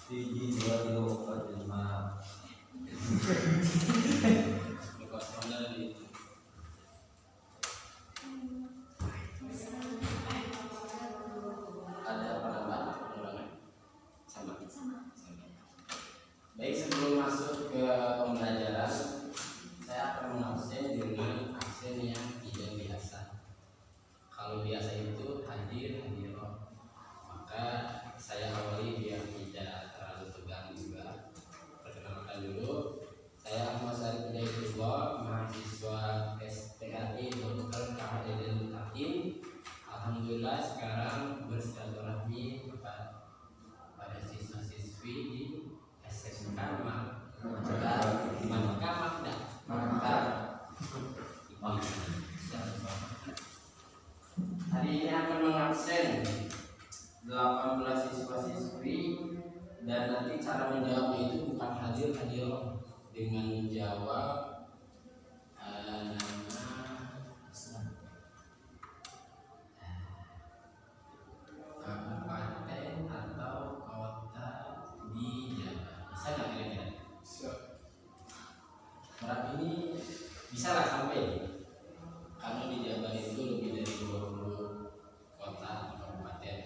Hiji dua tiga empat lima. Ada penambahan pengurangan? Sama. Baik, sebelum masuk ke pembelajaran, saya akan mengabsen dengan absen yang tidak biasa. Kalau biasa itu hadir, hadiroh. Maka saya awali biar tidak terlalu tegang juga. Perkenalkan dulu, saya Ahmad Syarif Hidayatullah, mahasiswa STAI Dr. Kamarudin Hakim. Alhamdulillah sekarang bersilaturahmi pada siswa-siswi di SMK Hari ini akan mengabsen 18 siswa-siswi, dan nanti cara menjawabnya itu bukan hadir dengan menjawab kabupaten atau kota di Jawa. Bisa nggak kira-kira? Berapa ini bisa lah sampai. Karena di Jawa itu lebih dari 20 kota atau kabupaten.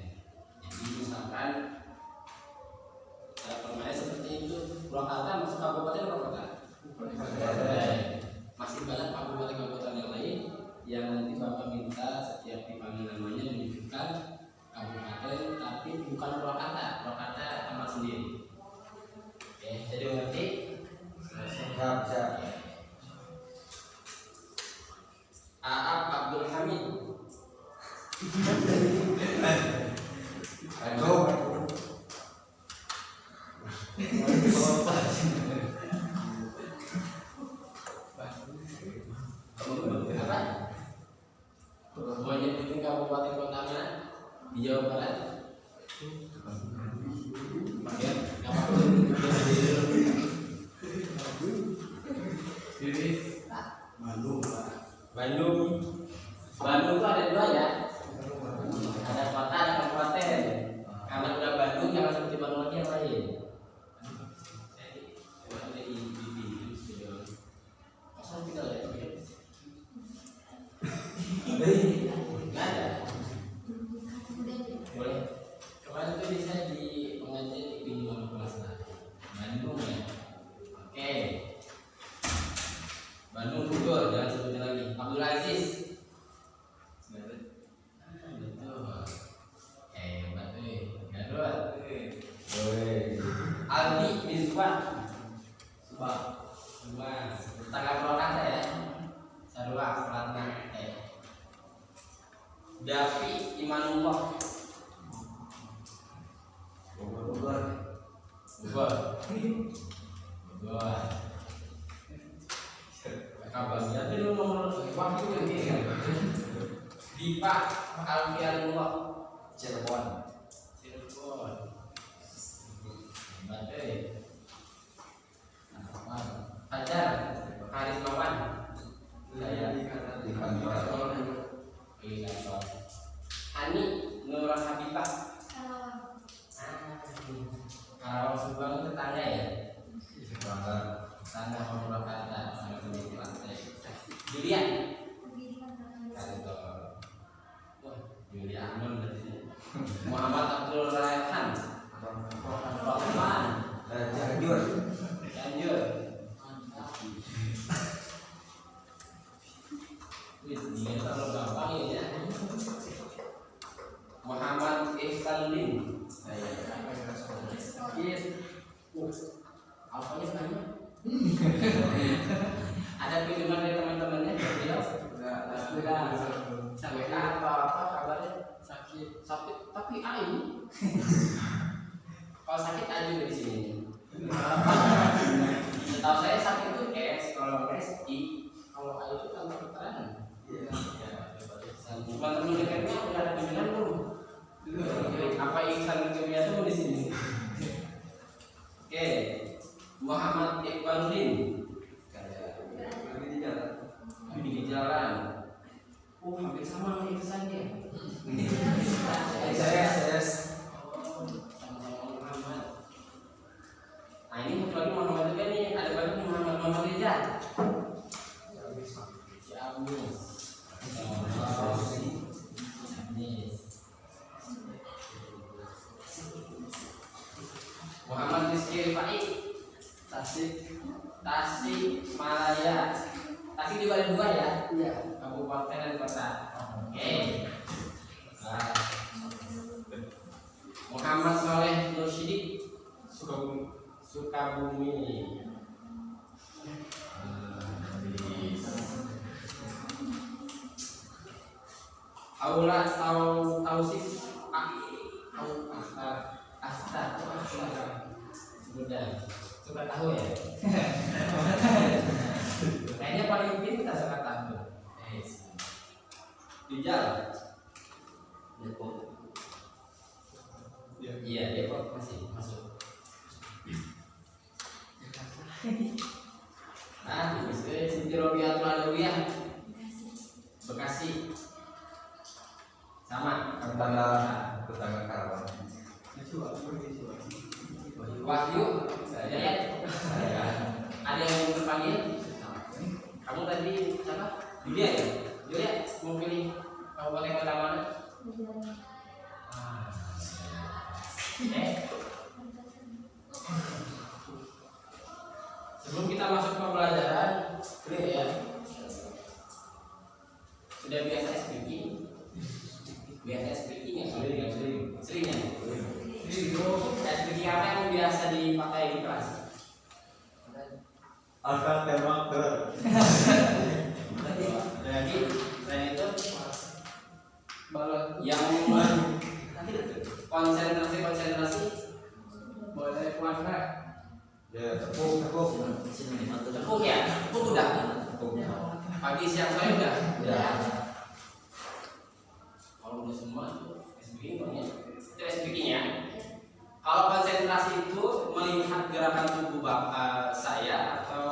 Jadi misalkan permainan seperti itu, Purwakarta masuk kabupaten atau kota? Masih banyak kabupaten-kabupaten yang lain yang nanti Bapak minta setiap dipanggil namanya menunjukkan kabupaten, tapi bukan Purwakarta. Purwakarta nama sendiri. Oke, jadi mengerti? Siap. Aap Abdul Hamid. Mau nyebutin kabupaten kota mana di Jawa Barat? Ya, Bandung itu ada dua ya. Ada kota, ada kabupaten. Karena udah Bandung, jangan seperti Bandung lagi yang lain. Nggak ada. Boleh. Kemarin itu bisa di pengajian di pinjaman kelas Bandung ya. Oke. Bandung Bogor, jangan sebutin lagi. Abdul Aziz. Betul. Aldi Mizwan. Subah. Tanggal Purwakarta ya. Sarua Pelatna. Davi Imanullah. Bogor. Kabarnya itu nomor waktu ini. Dipa Alfianullah. Cirebon. Fajar Karismawan. Saya di kantor. Ani Nur Habibah. Karawang Subang tetangga ya? Tetangga Purwakarta sama seperti lantai. Julian. Kantor. Julian berarti. Muhammad Abdul Raihan. Rahman. Janjur. Ini terlalu gampang ya. Muhammad Ihsanuddin. Apanya banyak? Ada pinjaman dari teman-temannya dia sudah sakit apa kabarnya? Sakit tapi ayu. Kalau sakit ayu di sini. Setahu saya sakit itu S, kalau S I, kalau ayu itu kan keterangan. Teman-teman dekatnya udah ada pinjaman belum? Apa Ihsan kebiasaan itu di sini? Oke, Muhammad Iqbaluddin. Di jalan. Hampir sama nih kesannya. Saya. Sama-sama Muhammad. Muhammad Rizky Rifai, Tasik Malaya. Tasik juga ada 2 ya? Iya. Kabupaten dan kota. Oke. Nah. Muhammad Soleh Nursyidi, Sukabumi. Aula Tausif suka tahu ya. Kayaknya paling pintar suka tahu. Rijal. Depok. Iya, Depok masih masuk. Siti Robiatul Adawiyah, Bekasi. Sama. Tetangga Karawang. Wahyu, saya. Ada yang terpanggil? Kamu tadi siapa? Julia ya? Julia mau pilih kabupaten kota mana? Sebelum kita masuk ke pembelajaran, clear ya. Sudah biasa speaking? Biasa speaking ya? Sering ya? Speaking apa yang biasa dipakai di kelas? Akan tembak ke. Jadi selain itu yang konsentrasi boleh warna. Ya, tepuk ya, tepuk udah. Pagi siang sore udah. Ya. Kalau udah semua speaking banyak. Itu speakingnya. Kalau konsentrasi itu melihat gerakan tubuh bapak saya atau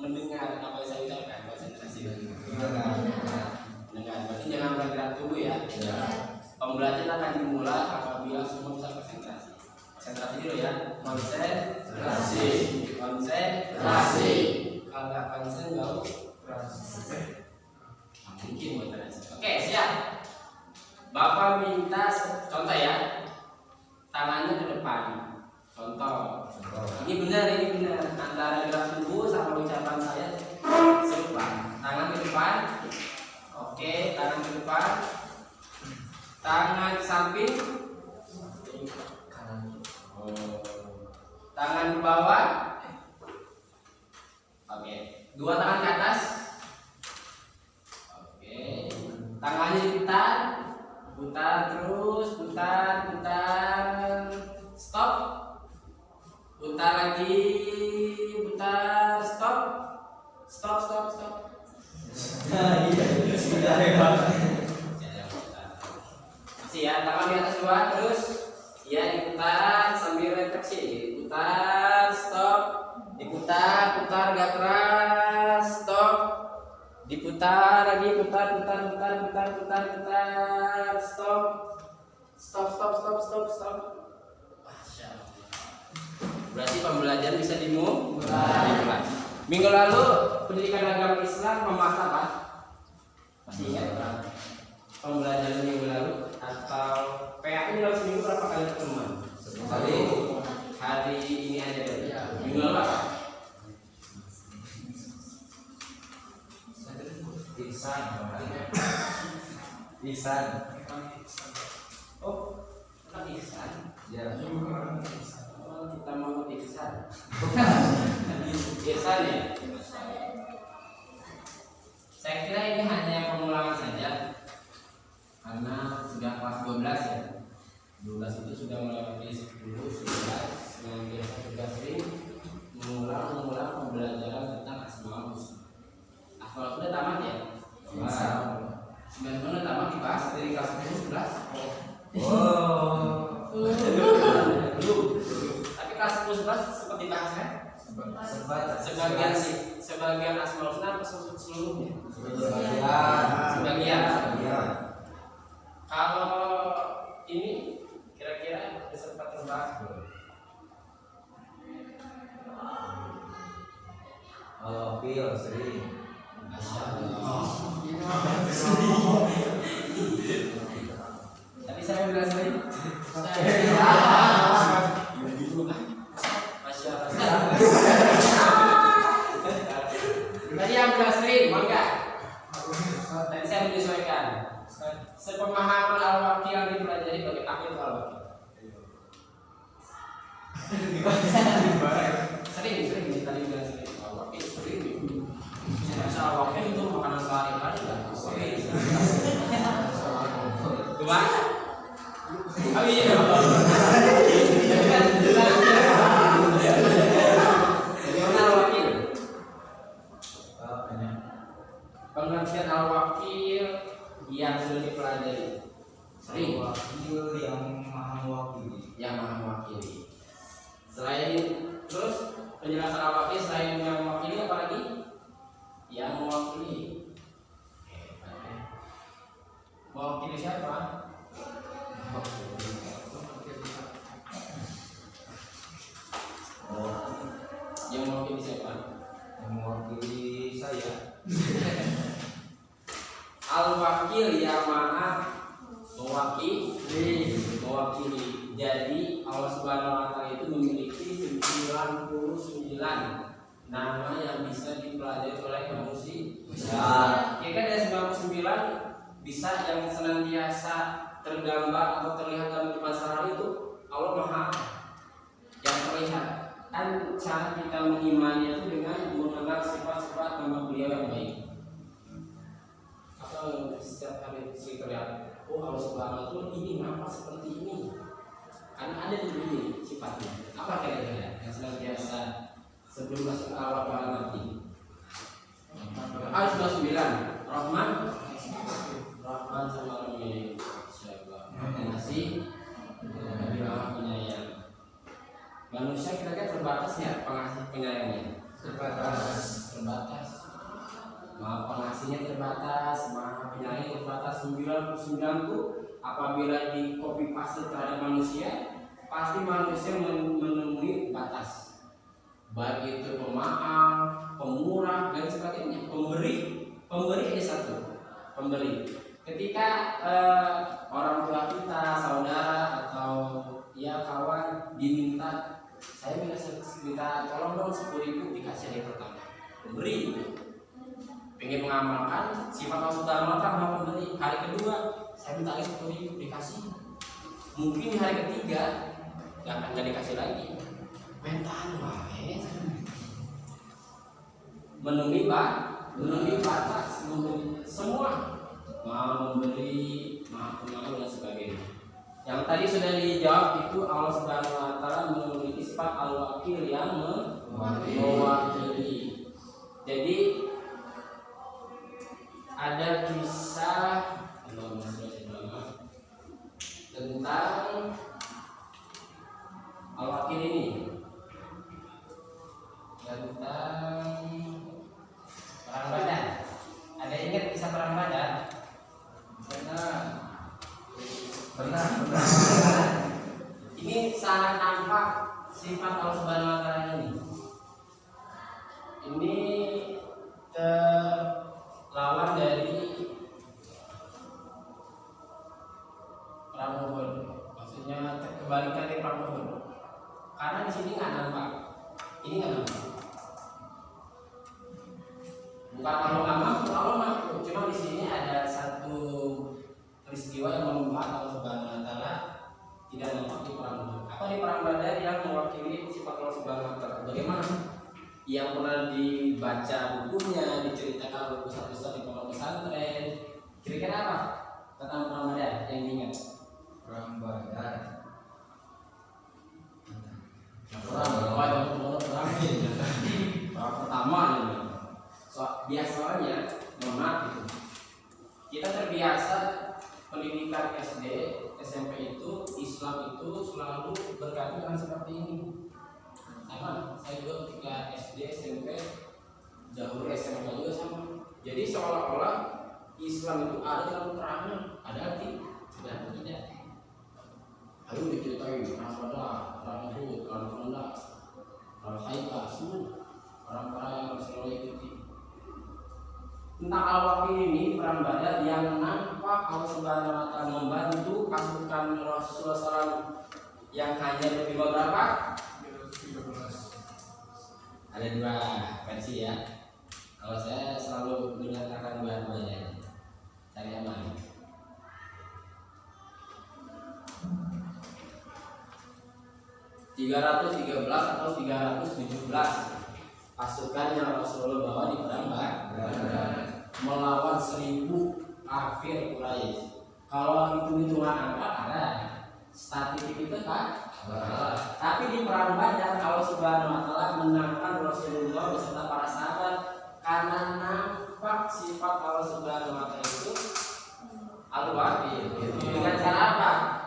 mendengar apa yang saya ucapkan, konsentrasi. Mendengar. Berarti jangan bergerak tubuh ya. Pembelajaran akan dimulai apabila semua bisa konsentrasi. Konsentrasi dulu ya. Konsentrasi. Kalau nggak konsen jauh. Mungkin buat konsentrasi. Oke, siap. Bapak minta contoh ya. Tangannya ke depan. Contoh. Ini benar. Antara gerak tubuh sama ucapan saya serupa. Tangan ke depan. Oke, tangan ke depan. Tangan ke samping. Tangan ke bawah. Oke. 2 tangan ke atas. Oke. Tangannya diputar. Putar terus, putar. Stop. Putar lagi, putar, stop. Iya, sudah hebat. Masih ya, tangan di atas 2 terus. Ya, diputar sambil refleksi. Putar, stop. Diputar gak keras, stop. Diputar lagi, putar, stop. Berarti pembelajaran bisa dimulai. Minggu lalu pendidikan agama Islam membahas apa? Masih ingat kan? Pembelajaran minggu lalu atau PA ini dalam seminggu berapa kali pertemuan? Hari ini aja berarti. Minggu lalu apa? Ihsan. Oh, bukan ihsan. Ya. Oh, kita mau ihsan. Ihsan ya. Saya kira ini hanya pengulangan saja, karena sudah kelas 12 ya. 12 itu sudah melewati 10, 11 yang biasa sudah sering mengulang pembelajaran tentang asmaul husna. Asmaul sudah tamat ya? Sebenarnya tamat dibahas dari kelas 10, 11. Tapi kelas 10, 11 sempat dibahas kan? Sebagian asmaul husna seluruhnya. Sebagian. Kalau ini kira-kira sempat terbahas belum? Pil sering. Tapi saya bilang sering. Tadi yang bilang sering, mau enggak? Tadi saya menyesuaikan. Sepemahaman al-wakil yang dipelajari bagi apa itu al-wakil? Sering tadi bilang sering. Al-wakil sering. Saya rasa al-wakil itu makanan sehari-hari lah. Gimana? Oh iya. Bagaimana al-wakil? Pengertian al-wakil yang sudah dipelajari. Sering. Wakil yang maha mewakili. Yang maha mewakili. Selain terus penjelasan al-wakil selain yang mewakili apa lagi? Yang mewakili. Mewakili siapa? Yang mewakili siapa? Yang mewakili saya. Al-wakil yang maha mewakili. Jadi Allah Subhanahu wa taala itu memiliki 99 nama yang bisa dipelajari oleh manusia. Kira dari 99 bisa yang senantiasa tergambar atau terlihat dalam kehidupan sehari itu Allah Maha yang terlihat. Kan cara kita mengimani itu dengan mengenal sifat-sifat nama beliau yang baik. Atau setiap kali terlihat, oh Allah Subhanahu wa taala ini kenapa seperti ini? Karena ada di dunia sifatnya. Apa kira-kira yang senantiasa sebelum masuk awal ke nanti? Ayat 99 Rahman sama Rahim. Masih Maha penyayang. Manusia kira-kira terbatas ya pengasih penyayangnya? Terbatas. Maha pengasihnya terbatas, maha penyayang terbatas. 99 itu apabila di copy paste terhadap manusia, pasti manusia menemui batas. Baik itu pemaaf, pemurah dan sebagainya. Pemberi ada satu. Pemberi. Ketika orang tua kita, saudara atau ya kawan diminta, saya minta tolong dong 10.000 dikasih hari pertama. Pemberi. Pengen mengamalkan sifat Allah Subhanahu wa taala pemberi. Hari kedua saya minta lagi 10.000 dikasih. Mungkin di hari ketiga nggak dikasih lagi. Mental wae. Menemui batas, memberi semua. Mau memberi, maaf dan sebagainya. Yang tadi sudah dijawab itu Allah Subhanahu wa taala memiliki sifat al-wakil yang mewakili. Jadi ada kisah tentang al-wakil ini, tentang perang Badar. Ada ingat kisah perang Badar? Benar. Ini sangat nampak sifat Allah Subhanahu wa taala ini. Ini lawan dari perang Uhud. Maksudnya kebalikan dari perang Uhud. Karena di sini nggak nampak. Ini nggak nampak. Bukan Allah mampu. Cuma di sini ada satu peristiwa yang membuat Allah Subhanahu wa taala tidak nampak di perang Uhud. Apa di perang Badar yang mewakili sifat Allah Subhanahu wa taala? Bagaimana? Yang pernah dibaca bukunya, diceritakan oleh ustaz-ustaz di pondok pesantren. Kira-kira apa tentang perang Badar yang diingat? Perang Badar. Perang pertama ini. Biasanya, mohon maaf itu. Kita terbiasa pendidikan SD, SMP itu, Islam itu selalu berkaitan dengan seperti ini. Sama, saya juga ketika SD, SMP, dahulu SMA juga sama. Jadi seolah-olah Islam itu ada dalam perangan, ada tidak. Lalu diceritain perang Badar, perang Uhud, perang Khandaq, perang Khaibah, semua perang-perang yang Rasulullah ikuti. Tentang al-wakil ini perang Badar yang nampak Allah Subhanahu wa taala membantu pasukan Rasulullah SAW yang hanya berdua berapa? Ada dua versi ya. Kalau saya selalu menyatakan dua-duanya. Cari aman. 313 atau 317 pasukan yang Rasulullah bawa di perang Badar melawan 1000 kafir Quraisy. Kalau hitung-hitungan angka ada statistik itu kan. Tapi di perang Badar Allah Subhanahu wa taala menangkan Rasulullah beserta para sahabat karena nampak sifat Allah Subhanahu wa taala itu al-wahid. Dengan cara apa?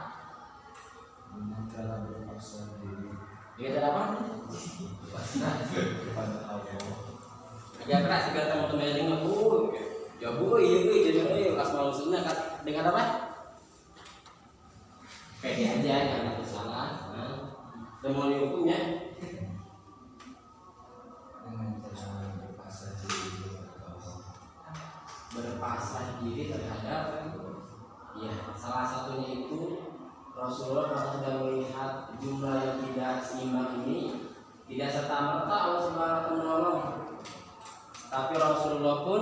Dengan cara berpaksa diri Dengan cara apa? kepada Allah. Agak keras juga teman-teman yang dengar, ya bu, iya bu, jadi asmaul husna kan dengan apa? Pede aja, jangan takut salah. Dan mau dihukumnya Dengan cara berpaksa diri kepada Allah. berpasrah diri terhadap, ya salah satunya itu Rasulullah kalau sudah melihat jumlah yang tidak seimbang ini, tidak serta merta Allah Subhanahu wa taala menolong, tapi Rasulullah pun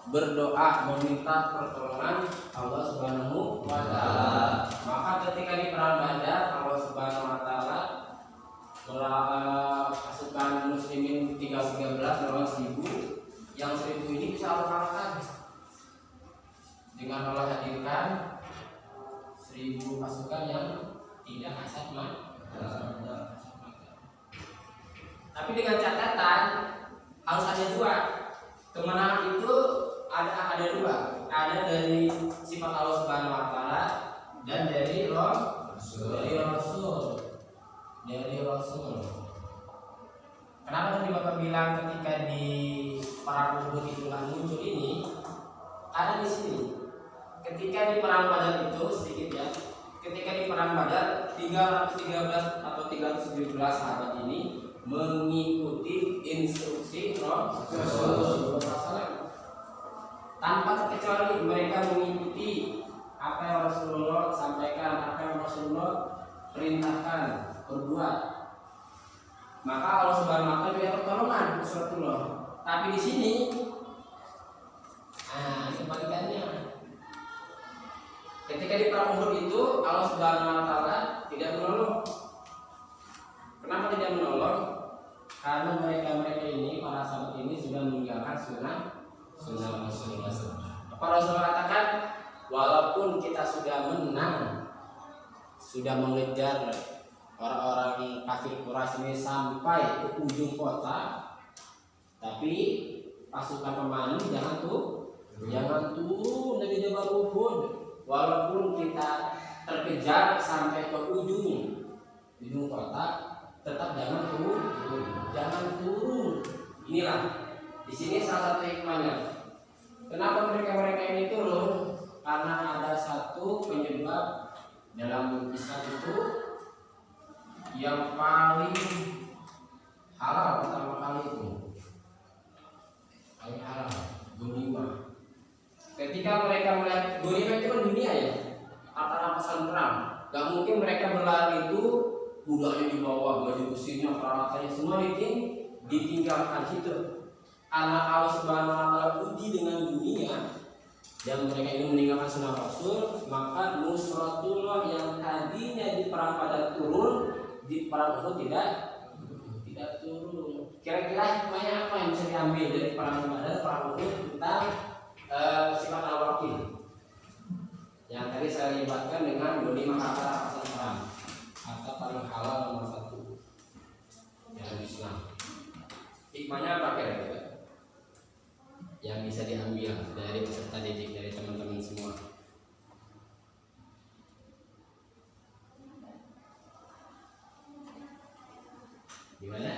berdoa meminta pertolongan Allah Subhanahu wa taala. Maka ketika di perang Badar Allah Subhanahu wa taala pasukan muslimin 313 melawan 1000, yang 1000 ini bisa Allah kalahkan dengan Allah hadirkan 1000 pasukan yang tidak kasat mata. Tapi dengan catatan harus ada dua. Kemenangan itu ada dua. Ada dari sifat Allah Subhanahu wa taala dan dari Rasul. Kenapa tadi Bapak bilang ketika di perang Uhud itu nggak muncul ini? Ada di sini. Ketika di perang Badar itu sedikit ya. Ketika di perang Badar 313 atau 317 sahabat ini mengikuti instruksi Rasulullah tanpa terkecuali. Mereka mengikuti apa yang Rasulullah sampaikan, apa yang Rasulullah perintahkan berbuat. Maka Allah Subhanahu wa taala beri pertolongan Rasulullah. Tapi di sini kebalikannya. Ketika di perang Uhud itu Allah Subhanahu wa taala tidak menolong. Kenapa tidak menolong? Karena mereka ini, para sahabat ini sudah meninggalkan sunnah Rasulullah. Para Rasulullah katakan, walaupun kita sudah menang, sudah mengejar orang-orang kafir Quraisy ini sampai ke ujung kota, tapi pasukan pemanah jangan turun dari Jabal Uhud. Walaupun kita terkejar sampai ke ujung kota, tetap jangan turun. Inilah di sini salah satu hikmahnya. Kenapa mereka ini turun? Karena ada satu penyebab dalam Islam itu yang paling halal pertama kali itu paling halal, ghanimah. Ketika mereka melihat ghanimah itu kan dunia ya, rampasan perang. Gak mungkin mereka berlari itu budaknya di bawah, baju besinya, peralatannya semua ditinggalkan situ. Karena Allah Subhanahu wa taala uji dengan dunia dan mereka ini meninggalkan sunnah Rasul, maka nusratullah yang tadinya di perang Badar turun, di perang Uhud tidak turun. Kira-kira hikmahnya apa yang bisa diambil dari perang Badar, perang Uhud tentang sifat al-wakil yang tadi saya libatkan dengan 25 kata rampasan perang atau paling halal nomor 1 dalam Islam. Hikmahnya apa kira-kira yang bisa diambil dari peserta didik, dari teman-teman semua? Gimana?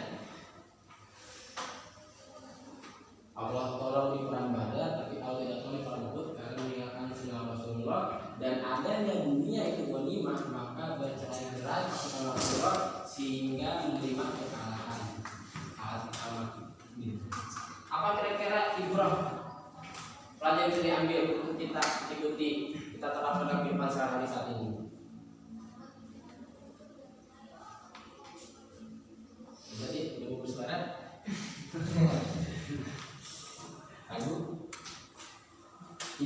Allah tolong di perang Badar, tapi Allah tidak tolong di perang Uhud karena meninggalkan sunnah Rasulullah dan adanya dunia itu ghanimah, maka bercerai-berai sunnah Rasulullah sehingga menerima kekalahan. Apa kira-kira ibrah pelajaran yang bisa diambil untuk kita ikuti, kita terapkan dalam kehidupan sehari-hari saat ini? Jadi, Ibu Saudara,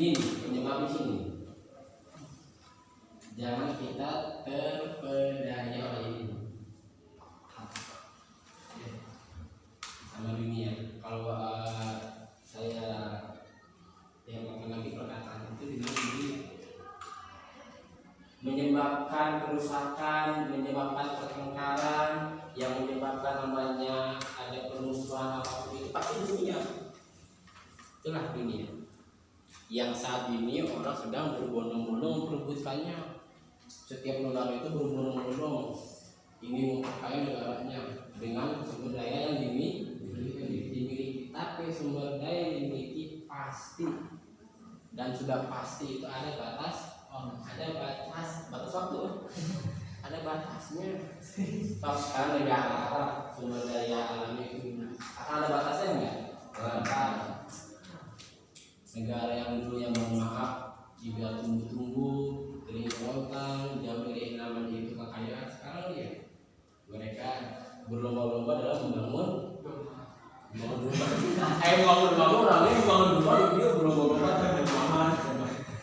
Ini nih, penyebab di sini. Jangan kita terpedaya oleh ini. Sama dunia. Kalau saya yang lagi perkataan itu dengan ini menyebabkan kerusakan, menyebabkan pertengkaran, yang menyebabkan namanya ada permusuhan apapun itu pasti dunia. Itulah dunia. Yang saat ini orang sedang berbondong-bondong memperebutkannya. Setiap negara itu berbondong-bondong ini memperkaya negaranya dengan sumber daya yang dimiliki. Tapi sumber daya yang dimiliki pasti dan sudah pasti itu ada batas. Ada batas waktu, ada batasnya. Kalau sekarang negara sumber daya alamnya itu akan ada batasnya enggak? Negara yang dulu yang mohon maaf juga tumbuh-tumbuh, kering kerontang, jauh dari namanya itu kekayaan, sekarang ya mereka berlomba-lomba dalam membangun rumah, dia berlomba-lomba dalam rumah.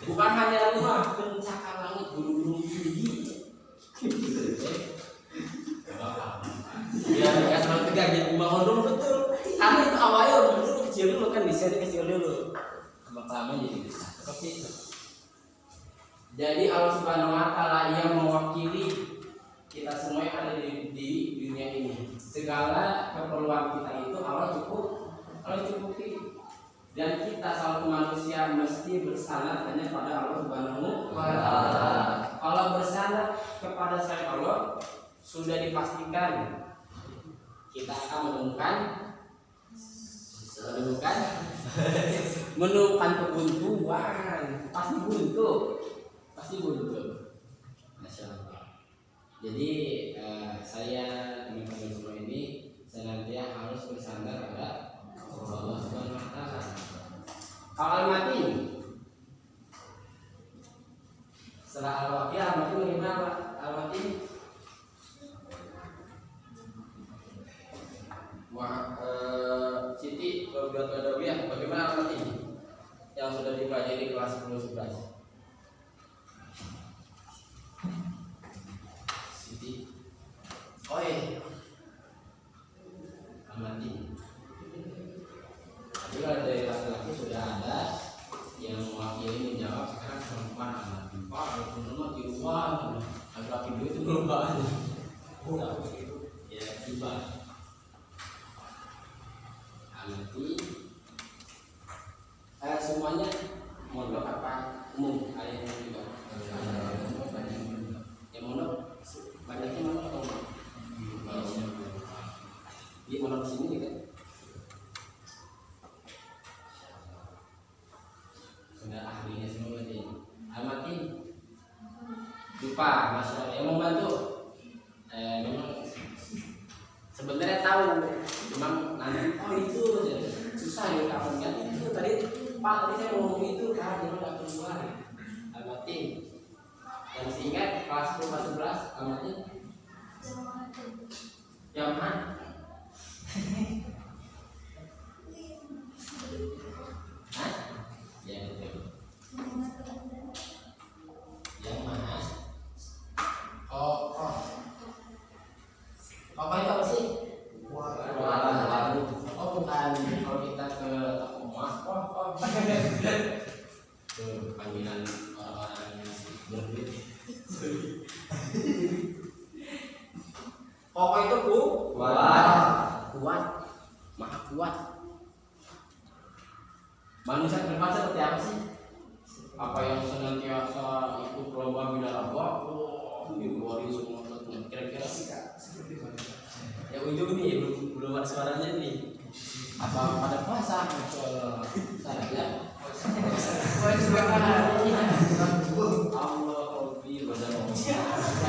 Bukan hanya rumah, pencakar langit, gunung-gunung tinggi. Ya, selalu tegak jadi membangun rumah betul. Karena itu awalnya dulu kecil dulu kan desainnya kecil dulu. Lama-lama jadi besar. Seperti itu. Jadi Allah Subhanahu Wa Taala yang mewakili kita semua yang ada di dunia ini. Segala keperluan kita itu Allah cukupi. Dan kita selalu manusia mesti bersandar hanya pada Allah Subhanahu wa Ta'ala. Kalau bersandar kepada selain Allah sudah dipastikan kita akan menemukan kebuntuan. Pasti buntu. Masya Allah. Jadi saya teman-teman semua ini senantiasa harus bersandar pada Allah Subhanahu wa Ta'ala. Kalau al-mati setelah al-waqi, al-mati bagaimana al-mati? Siti Robiat Badawiyah bagaimana al-mati yang sudah dipelajari kelas 10-11? Siti al-mati. Jadi kalau dari laki-laki sudah ada yang mewakili menjawab, sekarang perempuan anak Pak, kalau di rumah laki-laki dulu itu belum ada. Ya coba amati semuanya mondok apa umum kalian juga yang mondok banyaknya mondok atau umum? Di mondok sini kan sudah ahlinya semua berarti. Amati lupa masalah yang membantu memang sebenarnya tahu memang nanti itu susah ya kapan kan itu tadi Pak tadi saya ngomong itu kan dia nggak keluar. Amati yang masih ingat kelas 10-11 amati yang mana? Ya betul. Yang mana? Apa itu apa sih? Bukan. Kalau kita ke emas, panggilan orang-orang yang berduit. Pokok itu kuat, maha kuat. Manusia ke depan seperti apa sih? Apa yang senantiasa ikut lomba binaraba? Dikeluarin semua kira-kira seperti mana? Yang ujung nih belum ada suaranya nih. Apa pada puasa? Saya Allah Rabbi badal.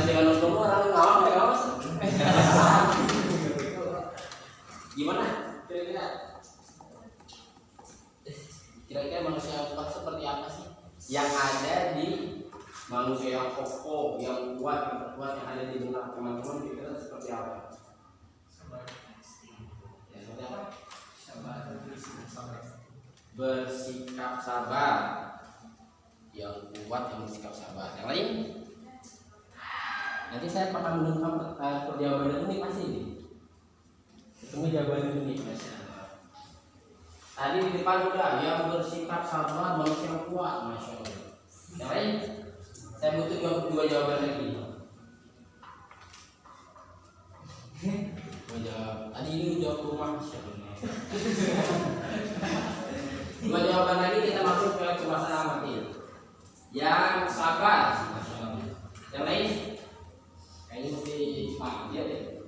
Ada yang nonton orang ngawang gimana? Kira-kira manusia kuat seperti apa sih? Yang ada di manusia yang kokoh, yang kuat, yang terkuat yang ada di benak teman-teman kira-kira seperti apa? Ya, seperti apa? Bersikap sabar. saya pernah menemukan jawaban ini pasti ini. Ketemu jawaban ini Masya Allah. Tadi di depan udah yang bersikap sabar manusia kuat Masya Allah. Yang lain saya butuh dua jawaban lagi. Tadi ini jawab rumah Masya Allah. Dua jawaban lagi kita masuk ke masalah mati. Yang sabar Masya Allah. Yang lain kayaknya mesti paham ya deh.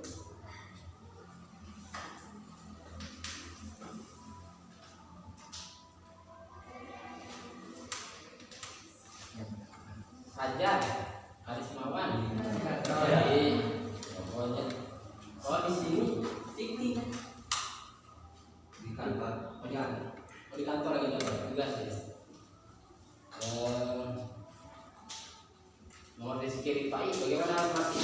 Saja Karismawan. Jadi pokoknya di sini tik di kantor. Di kantor lagi tugas ya. Nomor Rizky Rifai bagaimana masih?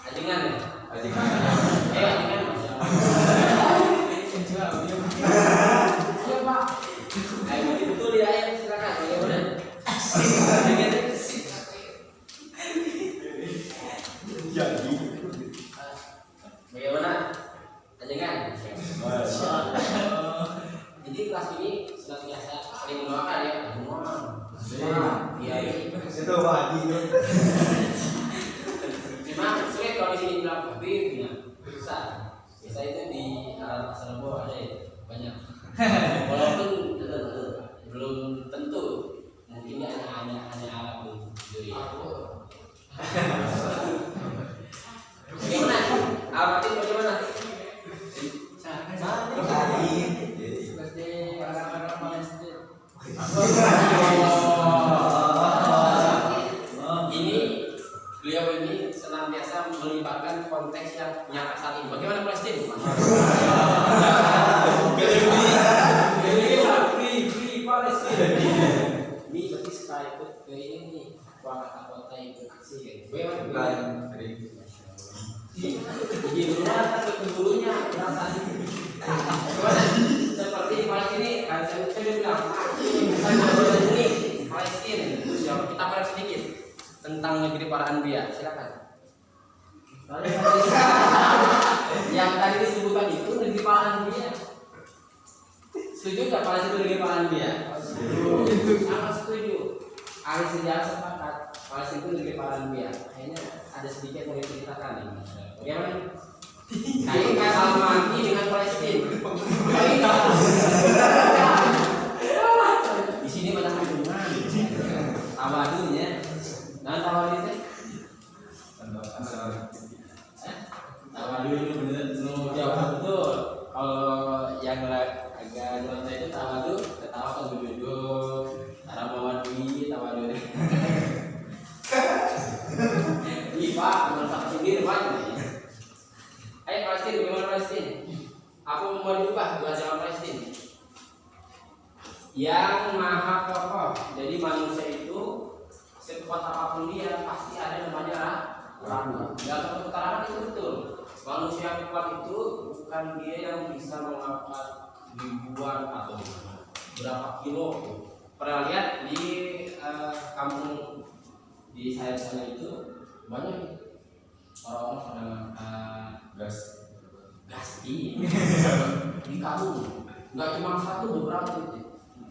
Ajengan ya? Ajengan Iya Pak. Ayo betul ya, silakan bagaimana? Jadi Bagaimana? Ajengan? Jadi kelas ini senantiasa saling mendoakan ya. Iya. itu wajib. Cuma sulit kalau di sini bilang Habib, susah. Biasa itu di Pasar Rebo ada ya, banyak. Walaupun belum tentu, mungkin dia hanya Arab sendiri. Bagaimana? Al-Fatih bagaimana? Seperti orang-orang Palestina. Ini beliau ini senantiasa melibatkan konteks yang nyata saat ini. Bagaimana Palestina? Free Palestina. Ini berarti saya ikut ke ini kota ikut aksi. Bagaimana? Di rumah ke gurunya seperti Palestina kan saya bilang ini Palestina. Kita bahas sedikit tentang negeri para anbiya. Silakan. Yang tadi disebutkan itu negeri para anbiya. Setuju nggak Palestina negeri para anbiya? Sangat setuju. Ahli sejarah sepakat Palestina itu negeri para anbiya. Kayaknya ada sedikit yang diceritakan nih. Bagaimana? Kaitkan Al-Mahdi dengan Palestina. Di sini banyak hubungan. Tawadunya. Nah, tawadu itu? Tawadu itu benar jawab betul. Kalau yang agak nyontek itu tawadu, ketawa kan duduk. Cara mewadui tawadu. Pak, menurut sendiri banyak. Ayo Palestina, bagaimana Palestina? Apa mau diubah bahasa Palestina? Yang maha kokoh. Jadi manusia itu sekuat apapun dia pasti ada namanya ragu. Dalam satu keterangan itu betul. Manusia kuat itu bukan dia yang bisa mengangkat ribuan atau berapa kilo. Pernah lihat di kampung di sayap sana itu banyak orang-orang pada ngangkat gas di kampung. Nggak cuma satu, beberapa gitu.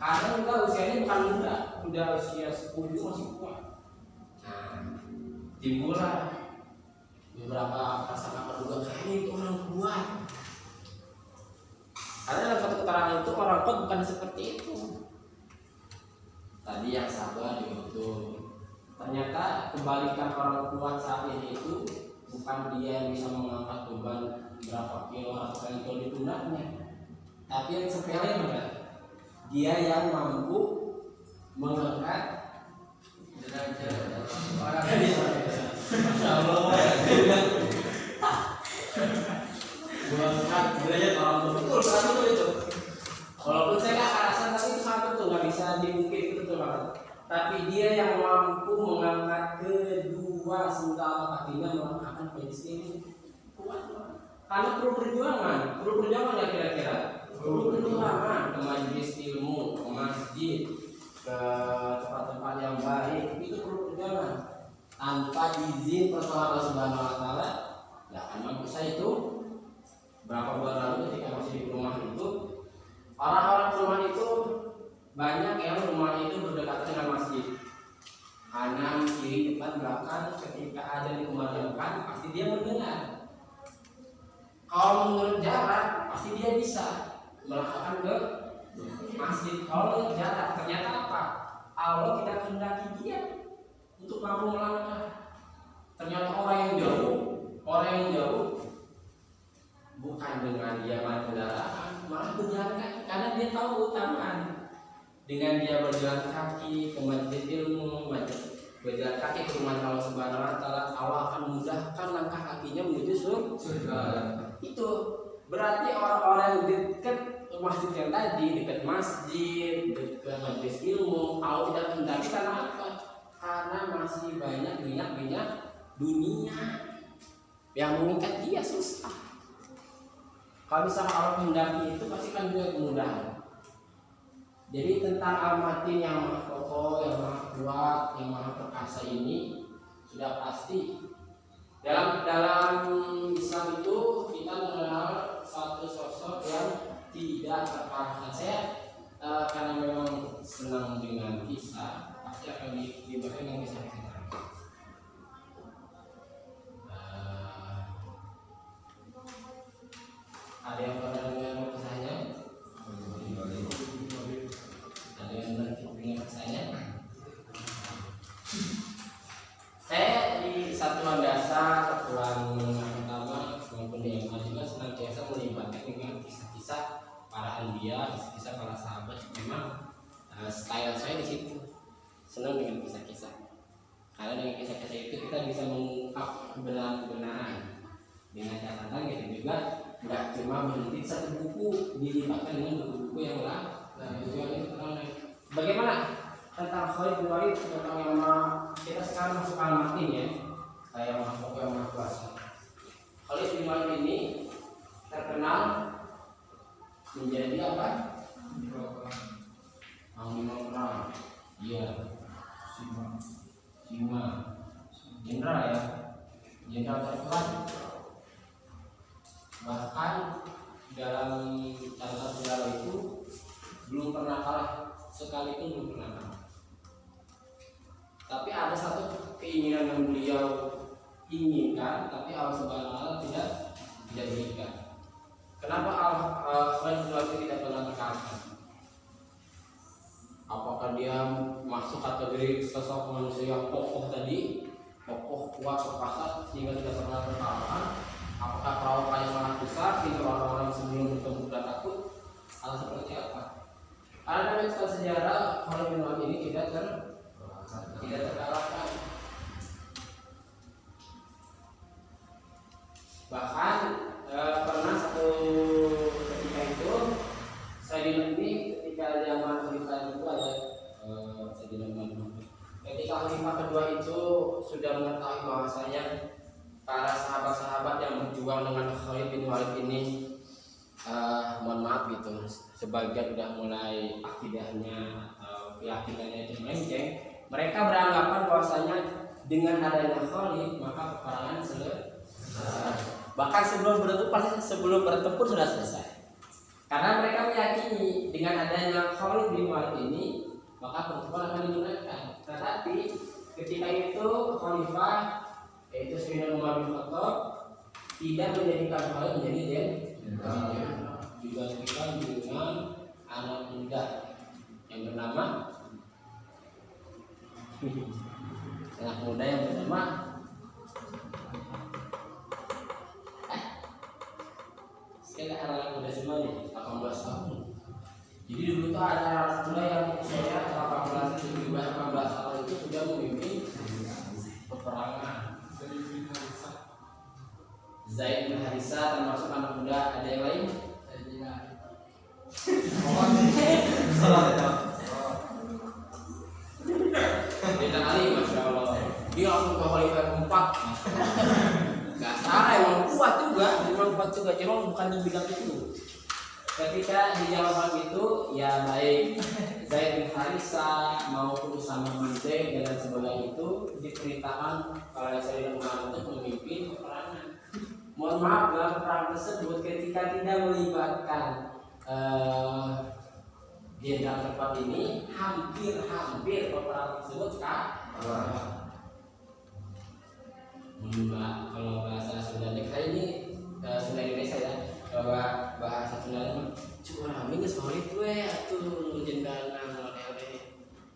Karena kita usianya bukan muda, udah usia 10 masih kuat. Nah, timbullah beberapa pasangan terduga kayaknya itu orang kuat. Karena dalam satu keterangan itu orang kuat bukan seperti itu. Tadi yang sabar juga betul. Ternyata kebalikan orang kuat saat ini itu bukan dia yang bisa mengangkat beban berapa kilo atau kali kilo di pundaknya, tapi yang sepele mana? Dia yang mampu mengangkat derajat orang lain. Masya Allah. Mengangkat derajat orang betul itu. Walaupun saya nggak rasa, tapi itu sangat betul, nggak bisa dimungkin itu betul banget. Tapi dia yang mampu mengangkat kedua senjata kakinya mengangkat Palestina kuat. Karena perlu perjuangan ya kira-kira. Perlu perjuangan ke majelis ilmu, ke masjid, ke tempat-tempat yang baik, itu perlu perjuangan. Tanpa izin pertolongan Allah Subhanahu wa taala, ya kan mampu. Saya itu berapa bulan lalu ketika masih di rumah itu, orang-orang rumah itu banyak yang rumahnya itu berdekatan dengan masjid. Kanan, kiri, depan, belakang, ketika ada dikumandangkan, pasti dia mendengar. Kalau menurut jarak, pasti dia bisa melangkahkan ke masjid. Kalau menurut jarak, ternyata apa? Allah tidak kehendaki dia untuk mampu melangkah. Ternyata orang yang jauh bukan dengan dia naik kendaraan, malah berjalan kaki, karena dia tahu keutamaan. Dengan dia berjalan kaki ke masjid ilmu, berjalan kaki ke rumah Allah Subhanahu wa taala, Allah akan mudahkan langkah kakinya menuju surga. Itu berarti orang-orang yang dekat masjid yang tadi, dekat masjid, dekat majelis ilmu, Allah tidak kehendaki karena apa? Karena masih banyak minyak dunia yang mengikat dia susah. Kalau misalnya Allah kehendaki itu pasti kan juga kemudahan. Jadi tentang Al-Matin yang maha kokoh, yang maha kuat, yang maha perkasa ini sudah pasti. Dalam Islam itu kita mengenal satu sosok yang tidak terkalahkan. Saya karena memang senang dengan kisah, pasti akan dibahas dengan kisah-kisah. Ada yang pernah dengar kisahnya? Ada yang pernah dengar kisahnya? Saya di satuan dasar, satuan pertama maupun di SMA juga senantiasa melibatkan dengan kisah-kisah para anbiya, kisah-kisah para sahabat. Memang style saya di situ senang dengan kisah-kisah. Karena dengan kisah-kisah itu kita bisa mengungkap kebenaran dengan catatan gitu juga. Nggak cuma berhenti satu buku, dilibatkan dengan buku-buku yang lain. Bagaimana tentang Khalid bin Walid, tentang yang kita sekarang masuk Al-Matin ya, saya masuk yang maha kuasa. Khalid bin Walid ini terkenal menjadi apa? Panglima perang. Iya. Sima. Jenderal ya. Jenderal terkuat. Bahkan dalam catatan sejarah itu belum pernah kalah, sekalipun belum pernah kalah. Tapi ada satu keinginan yang beliau inginkan, tapi Allah Subhanahu wa taala tidak berikan. Kenapa Khalid bin Walid tidak pernah terkalahkan? Apakah dia masuk kategori sosok manusia yang kokoh tadi, kokoh, kuat, perkasa sehingga tidak pernah terkalahkan? Apakah perawakannya sangat besar sehingga orang-orang sebelum bertemu sudah takut? Atau seperti apa? Karena dalam sejarah Khalid bin Walid ini tidak terkalahkan. Bahkan pernah satu ketika itu Sayyidina ini ketika zaman Khalifah itu ada ketika Khalifah kedua itu sudah mengetahui bahwasanya para sahabat-sahabat yang berjuang dengan Khalid bin Walid ini mohon maaf gitu, sebagian sudah mulai akidahnya atau keyakinannya itu melenceng. Mereka beranggapan bahwasanya dengan adanya Khalid maka peperangan selesai. Bahkan sebelum bertempur sudah selesai. Karena mereka meyakini dengan adanya Khalid bin Walid ini maka pertempuran akan dimenangkan. Tetapi ketika itu Khalifah yaitu Sayyidina Umar bin Khattab tidak menjadikan Khalid menjadi jenderal, digantikan dengan anak muda yang bernama sekian anak muda semuanya 18 tahun. Jadi dulu itu ada anak muda yang usianya 18 tahun itu sudah memimpin peperangan. Zaid bin Harithah termasuk anak muda. Ada yang lain? Bintang Ali, masya Allah. Dia langsung ke Khalifah keempat. Gak salah, emang kuat juga, cuma bukan yang bilang itu. Ketika dijawab hal itu, ya baik Zaid bin Harisa maupun Usama bin Zaid dan sebagainya itu diperintahkan oleh Sayyidina Umar untuk memimpin peperangan. Mohon maaf, dalam perang tersebut ketika tidak melibatkan jenderal terdepan ini, hampir peperangan tersebut kalah. Kalau bahasa Sundanya kita ini Sunda Indonesia ya, bahwa bahasa Sundanya curang ini solid we atuh jenderal.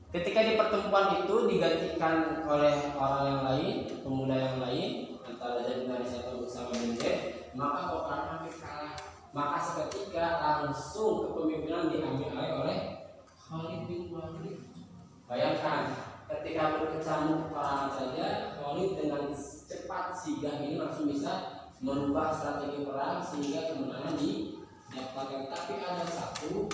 Ketika di pertemuan itu digantikan oleh orang yang lain, pemuda yang lain antara Zaid bin Harisa atau Usama bin Zaid, maka peperangan hampir kalah. Maka seketika langsung kepemimpinan diambil oleh Khalid bin Walid. Bayangkan ketika berkecamuk peperangan saja, Khalid dengan cepat sigah ini langsung bisa merubah strategi perang sehingga kemenangan didapatkan. Tapi ada satu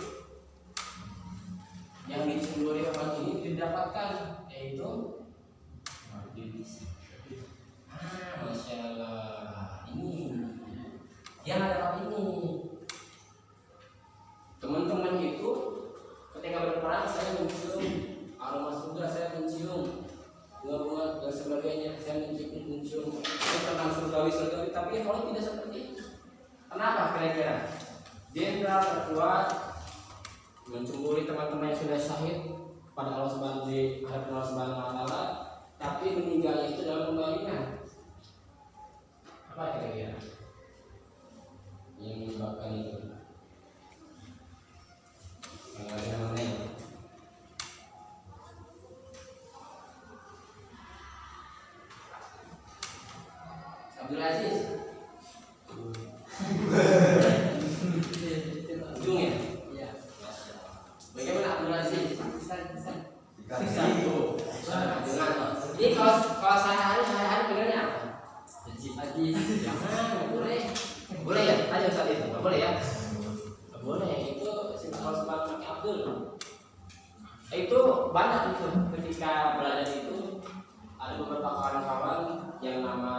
yang dicemburi orang ini didapatkan, yaitu Masya Allah, ini yang ada ini. Teman-teman itu ketika berperang saya mencium aroma surga, saya mencium bunga-bunga dan sebagainya, saya mencium tentang surgawi, tapi kalau tidak seperti itu. Kenapa kira-kira? Jenderal terkuat mencemburi teman-teman yang sudah syahid pada Allah Subhanahu wa Ta'ala, tapi meninggalnya itu dalam pembalingan. Apa kira-kira yang menyebabkan itu? Yang mana? Abdul Aziz. Ujung ya? Iya. Bagaimana Abdul Aziz? Jadi kalau sehari-hari benernya apa? Aziz. Jangan, boleh ya? Ayo saat itu, nggak boleh ya? Nggak boleh. Itu kalau sebagai Abdul. Itu banyak itu ketika berada itu ada beberapa kawan-kawan yang nama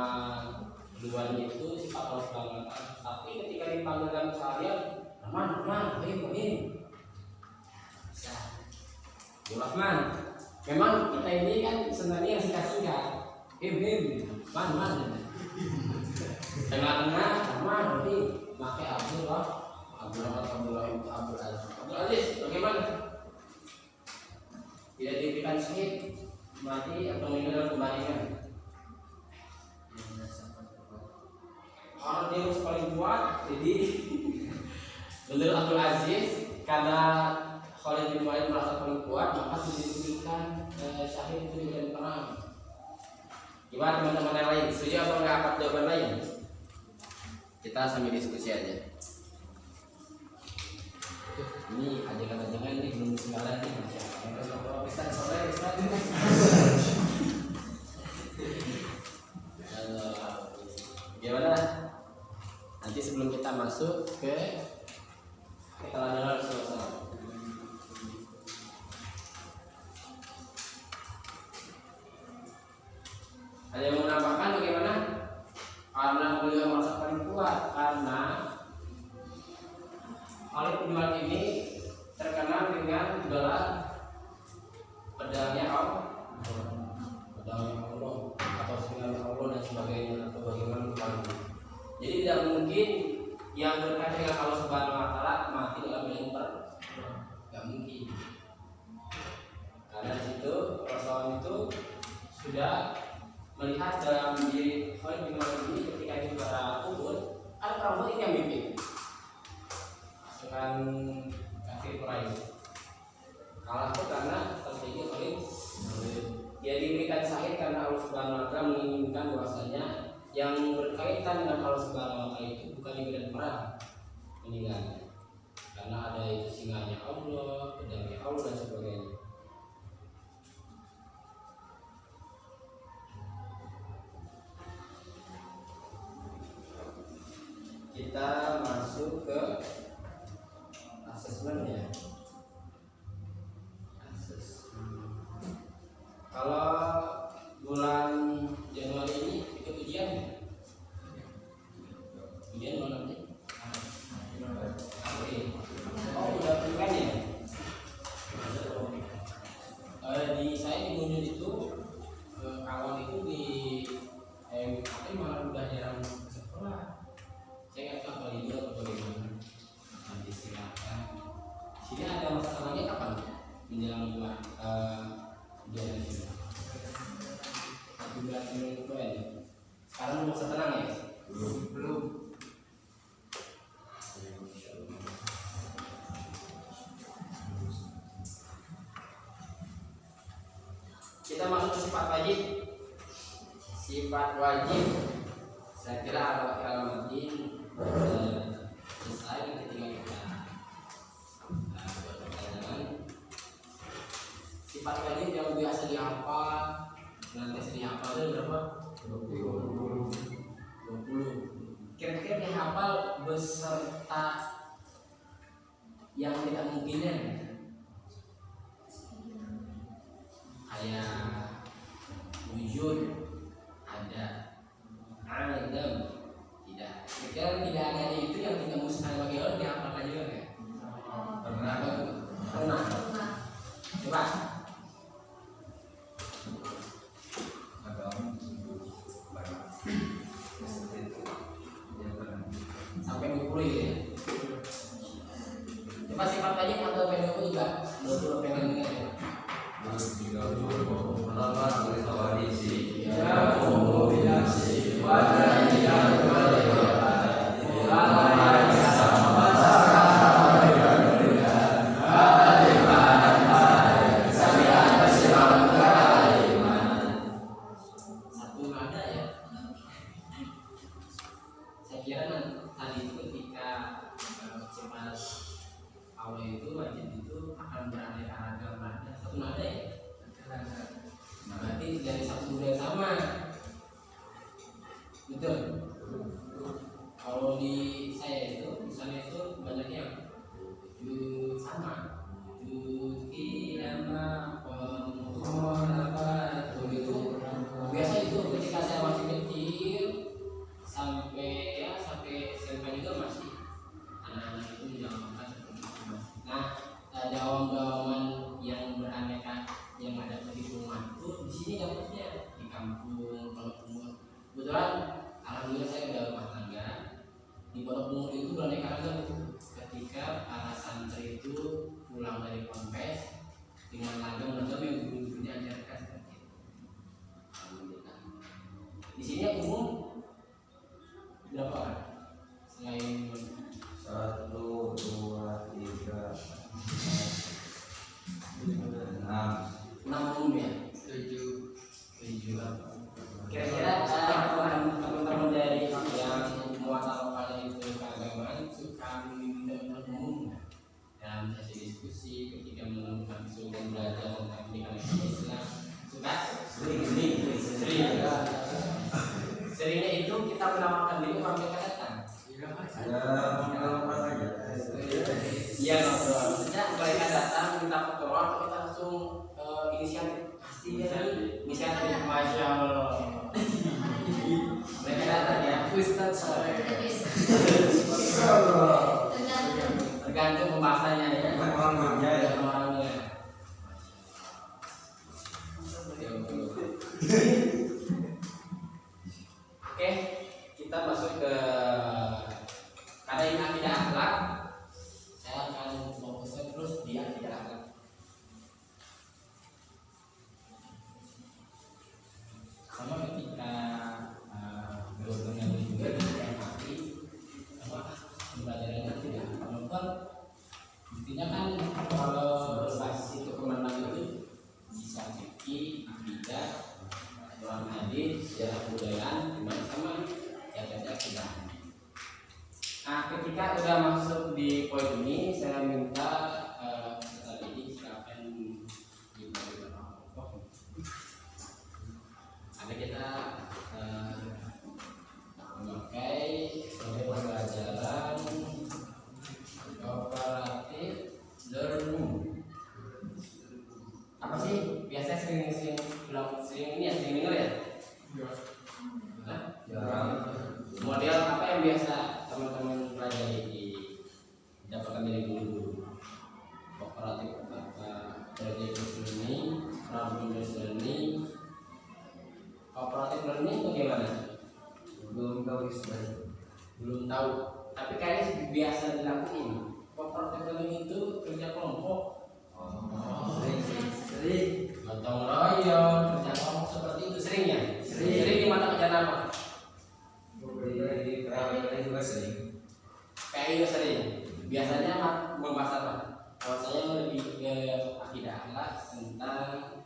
keduanya itu sifat Allah Subhanahu wa Ta'ala. Tapi ketika dipanggil dalam seharian, Rahman, Rahman. Memang kita ini kan sebenarnya yang singkat-singkat. Man. Tengah-tengah, Rahman, nanti pakai Abdul Aziz. Bagaimana? Tidak diberikan syahid, mati atau meninggal kembalikan. Orang dia harus paling kuat, jadi menurut Abdul Aziz, karena Khalid bin Walid merasa paling kuat, maka diberikan syahid itu di perang. Gimana teman-teman yang lain? Setuju apa enggak? Apa jawaban lain? Kita sambil diskusi aja. Ini ajangan-ajangan ini belum sembarang nih. Bisa sore. Gimana? Nanti sebelum kita masuk ke keterangan Rasulullah. Ada yang menambahkan bagaimana? Karena beliau merasa paling kuat, karena Khalid bin Walid ini terkenal dengan gelar pedangnya Allah atau sinarnya Allah dan sebagainya, atau bagaimana lagi. Jadi tidak mungkin yang berkaitan dengan Allah Subhanahu wa Ta'ala mati dalam medan perang, tidak mungkin. Karena di situ Rasulullah itu sudah melihat dalam diri Khalid bin Walid ini ketika di para kubur ada perempuan ini yang mimpin pasukan kafir Quraisy. Kalah itu karena strategi Khalid. Dia diberikan syahid karena Allah Subhanahu wa Ta'ala menginginkan bahwasanya yang berkaitan dengan Allah Subhanahu wa Ta'ala itu bukan di medan perang meninggalnya, karena ada itu singanya Allah, pedangnya Allah dan sebagainya. Kita masuk ke asesmen ya. Kalau bulan Januari ini ikut ujian ya? Ujian mana nanti? April. influen. Sekarang masa tenang ya? Belum. Kita masuk ke sifat wajib. Sifat wajib, saya kira alamat-alamatin selesai ketika kita perjalanan. Sifat wajib yang biasa dihafal, nanti dihafal itu berapa? 20. Kira-kira dihafal beserta yang tidak mungkinnya. Kayak wujud ada, adam tidak. Kira-kira tidak ada itu yang tidak mustahil bagi orang dihafalkan juga nggak? Pernah. Coba. Sampai 20 ya. Coba sifat wajib atau pendek juga 20 pengen ya. Satu nada ya. Saya kira tadi itu ketika sifat awal itu wajib itu akan beraneka ragam nada. Satu nada ya. Berarti dari satu budaya sama. Betul. Kalau di saya itu misalnya itu banyaknya sama. Itu biasa itu ketika saya masih kecil sampai SMP juga masih anak-anak itu menjalankan seperti itu. Nah, jawaban yang beraneka yang ada di rumah itu di sini dapatnya di kampung Pondok Umur. Kebetulan alhamdulillah saya udah rumah tangga. Di Pondok Umur itu beraneka ragam itu. Ketika para santri itu pulang dari ponpes dengan ragam-ragam yang guru-gurunya ajarkan seperti itu. Alhamdulillah. Di sini yang umum berapa orang? Selain 1, 2, 3, 4, 6 umum ya? 7. Kira-kira teman-teman dari yang muatan lokal itu keagamaan suka meminta umum dalam sesi diskusi ketika menemukan isu dan belajar tentang pendidikan Islam suka? Seringnya itu kita menawarkan diri orang mereka datang. Iya, maksudnya mereka datang minta pertolongan kita langsung inisiatif pasti inisiatif, masya Allah. Mereka datang ya, Ustaz. Tergantung pembahasannya ya, orangnya. Oke, kita masuk ke karena ini akidah akhlak. Saya akan fokusnya terus di akidah akhlak. Sama ketika berhubungan juga dengan hati, sama pembelajarannya tidak penonton. Intinya kan kalau berbasis itu kemenangan itu bisa fikih, akidah, Quran hadis, sejarah kebudayaan, gimana sama ya akidah. Nah, ketika udah masuk di poin ini, saya minta peserta didik silakan dibagi kelompok. Ada kita memakai pembelajaran kooperatif learning. Apa sih? Biasanya sering ini ya, sering dengar ya? Model apa yang biasa teman-teman pelajari dapatkan dari guru-guru? Kooperatif learning, problem-based learning. Kooperatif learning bagaimana? belum tahu istilahnya. Belum tahu. Tapi kayaknya biasa dilakukan. Kooperatif learning itu kerja kelompok. Sering. Gotong royong, kerja kelompok seperti itu sering ya? apa? Di PLN juga sering. PI sering. Biasanya membahas apa? Kalau saya lebih ke akidah lah tentang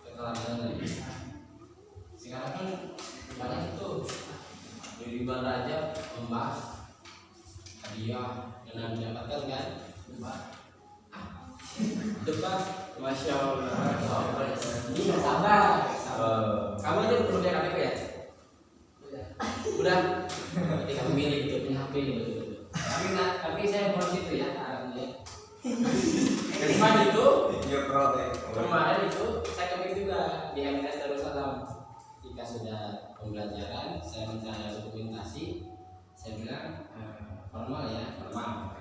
keteladanan. Sekarang kan banyak itu dari aja membahas hadiah yang mendapatkan kan debat. Masya Allah. Ini nggak sabar. Kamu aja belum punya KTP ya? Udah. Ketika memilih itu punya HP ini betul. Tapi saya belum situ ya. Kemarin itu, kemarin itu saya kepikir juga di MTS Darussalam. Jika sudah pembelajaran, saya minta dokumentasi. Saya bilang formal ya, formal.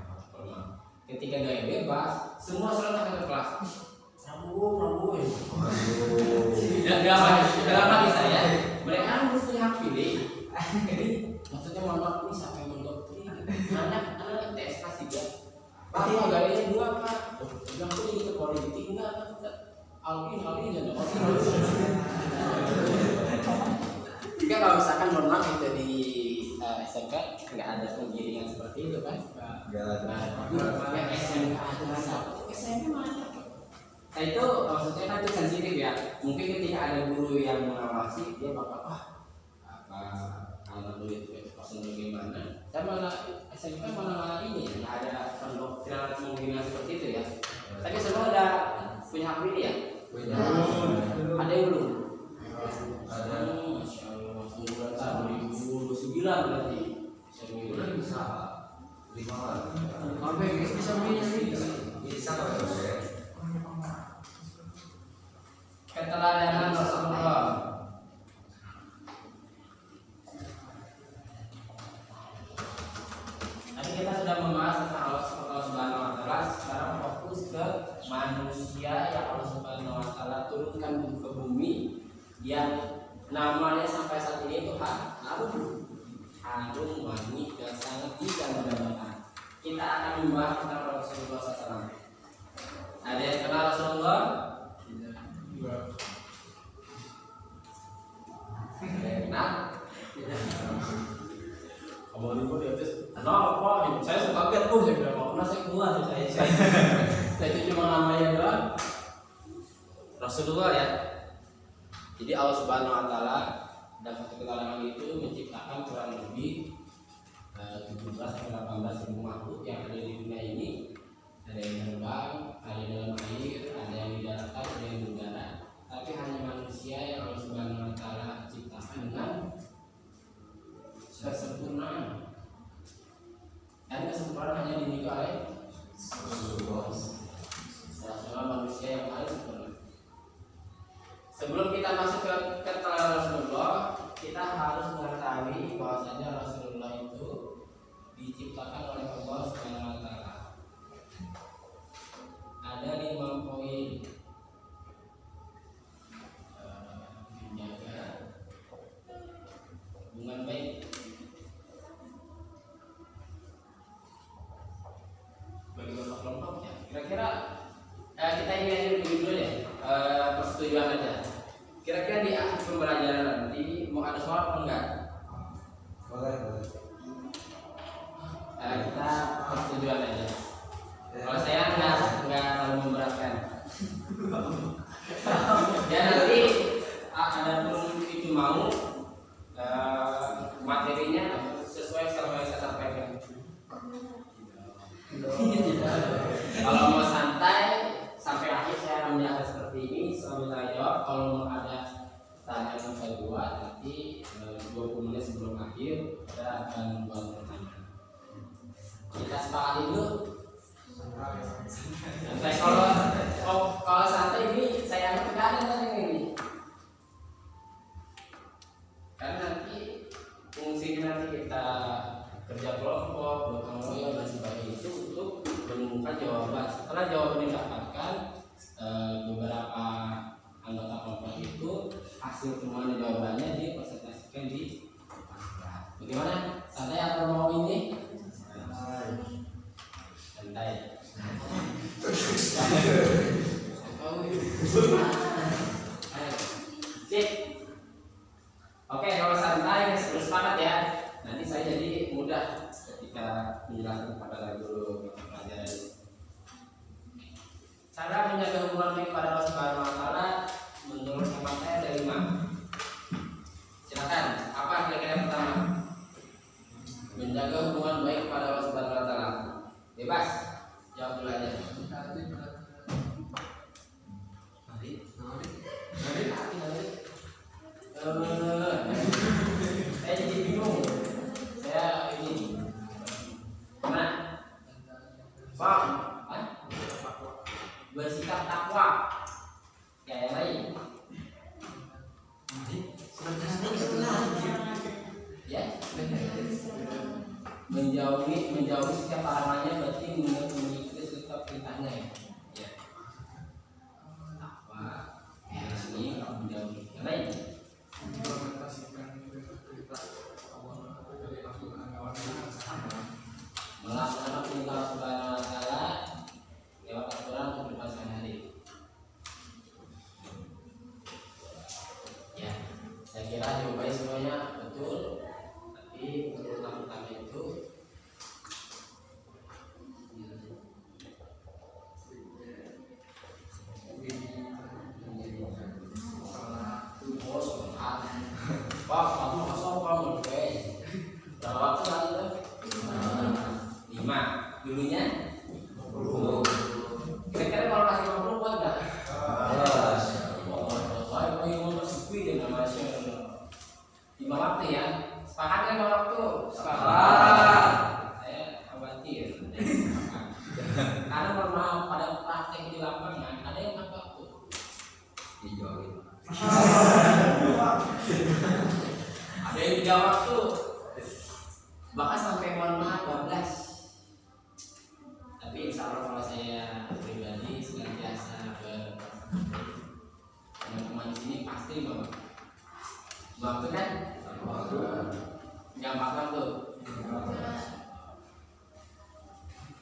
Ketika gaya bebas, semua serta ke kelas. Rabu. Dalam hati saya, mereka harus punya hak pilih. Jadi maksudnya mohon maaf ini siapa yang mendoktrin? Anak ITS kelas 3. Pak, mau gayanya dua Pak. Bilang tuh itu politik enggak? Alvin jangan Jika kalau misalkan mohon maaf itu di SMK nggak ada penggiringan seperti itu kan? Nggak ada. SMK ada. SMK mana? Nah itu maksudnya kan itu sensitif ya. Mungkin ketika ada guru yang mengawasi dia bakal kalau duit pasang bagaimana? Saya malah SMK malah ini nggak ada pendoktrinan penggiringan seperti itu ya. Tapi semua udah punya hak pilih ya. Punya. Ada yang belum? Ada. Masya Allah. Bulan tahun 2029 berarti. Udah bisa 5 lah. Sampai bisa milih sih. Bisa kalau ya. Keteladanan Rasulullah. Tadi kita sudah membahas tentang Allah Subhanahu wa taala. Sekarang fokus ke manusia yang Allah Subhanahu wa taala turunkan ke bumi yang namanya sampai saat ini itu harum wangi dan sangat indah mendapatkan. Kita akan membahas tentang Rasulullah SAW. Ada yang kenal Rasulullah? Ada yang kenal? Kamu ibu di atas. Kenapa? Saya suka kaget tuh. Saya bilang mau saya keluar saya itu cuma namanya doang. Rasulullah ya. Jadi Allah Subhanahu wa taala dalam satu keterangan itu menciptakan kurang lebih 17 sampai 18 ribu makhluk yang ada di dunia ini. Ada yang terbang, ada yang dalam air, ada yang di daratan, ada yang di udara. Tapi hanya manusia yang Allah Subhanahu wa taala ciptakan dengan kesempurnaan. Dan kesempurnaan hanya dimiliki oleh Rasulullah, manusia yang paling sempurna. Sebelum kita masuk ke keterangan Rasulullah, kita harus mengetahui bahwasanya Rasulullah itu diciptakan oleh Allah Subhanahu wa taala. Ada 5 poin menjaga hubungan baik. Bagi beberapa kelompok ya. Kira-kira kita ingin dulu ya, persetujuan aja. Kira-kira di akhir pembelajaran nanti mau ada soal apa enggak? Boleh. Kita persetujuan aja. Kalau saya enggak terlalu memberatkan. Ya nanti ada pun itu mau materinya sesuai sama yang saya sampaikan. Kalau mau santai sampai akhir saya akan menjelaskan seperti ini sambil tanya jawab. Kalau mau ada tanya yang saya buat nanti 20 menit sebelum akhir kita akan buat pertanyaan. Kita sepakati dulu. Santai. Kalau santai ini saya anggap tegaran tadi ini. Karena nanti fungsinya nanti kita kerja kelompok, gotong royong dan sebagainya itu untuk menemukan jawaban. Setelah jawaban didapatkan, beberapa anggota kelompok itu hasil temuan jawabannya dipresentasikan di bagaimana? Santai atau mau ini? Santai. Sip. Oke, kalau yang bersepakat ya. Nanti saya jadi mudah ketika menjelaskan kepada guru pelajaran. Cara menjaga hubungan baik kepada Allah Subhanahu Wa Taala menurut hemat saya ada 5. Silakan. Apa kira-kira yang pertama? Menjaga hubungan baik kepada Allah Subhanahu Wa Taala. Bebas. Jawab dulu aja. Saya jadi bingung. Saya ini mana? Bang, bersikap takwa. Kayak yang lain. Ya, menjauhi setiap larangannya berarti mengikuti setiap perintahnya. Ya. Takwa. Ini menjauhi yang lain. Melaksanakan perintah Subhanahu Wa Taala lewat aturan kehidupan sehari-hari. Ya, saya kira jawabannya semuanya betul. Tapi untuk pertama itu Pak, kamu masuk kamu berapa waktu lagi tuh? 5. Dulunya 10. Kira-kira kalau kasih 50 kuat nggak? Saya mau bersekupi dengan masyarakat 5 waktu ya. Sepakat kan 5 waktu? Sepakat. Saya khawatir. Karena memang pada praktek di lapangan ada yang 4 waktu. Dijauhin. Ada yang 3 waktu. Bahkan sampai mohon maaf 12. Tapi insya Allah kalau saya pribadi senantiasa teman-teman di sini pasti waktu kan? Gampang kan tuh?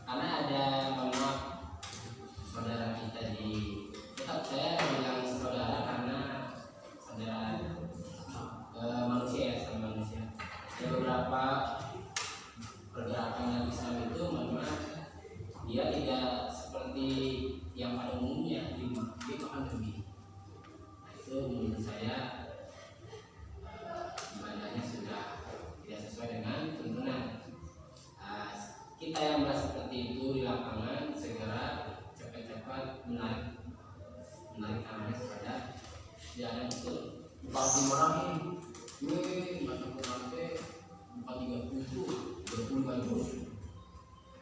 Karena ada mohon maaf saudara kita di tetap saya bilang saudara karena saudara manusia ya, sama manusia. Ada beberapa pergerakan yang Islam itu memang dia tidak seperti yang pada umumnya dia akan lebih. Nah, itu menurut saya ibadahnya sudah tidak sesuai dengan tuntunan. Kita yang merasa seperti itu di lapangan segera cepat-cepat menarik tangannya kepada jalan itu. Bukan dimarahin, macam nanti bukan 30 juz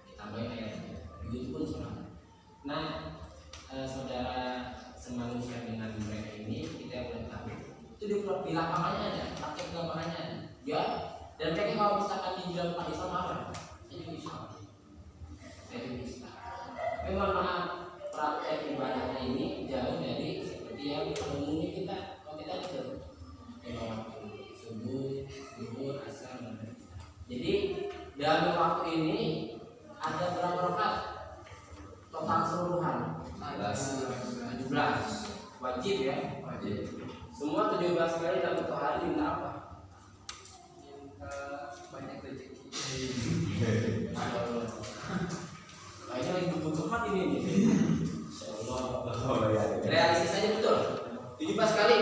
ditambahin ayatnya. Begitu pun sama. Nah, saudara semanusia dengan mereka ini kita boleh tahu itu di lapangannya ada, praktek di lapangannya ada. Ya, dan mereka kalau misalkan di dalam Islam marah, saya juga Islam. Memang maaf praktek ibadahnya ini jauh dari seperti yang umumnya kita kalau kita itu memang waktu subuh, zuhur, asar, maghrib. Jadi dalam waktu ini ada berapa rakaat? Total keseluruhan 17. Wajib ya? Wajib. Semua 17 kali dalam satu hari minta apa? Minta banyak rezeki. Kayaknya lagi kebutuhan ini nih. Insyaallah. Realistis saja betul. 17 kali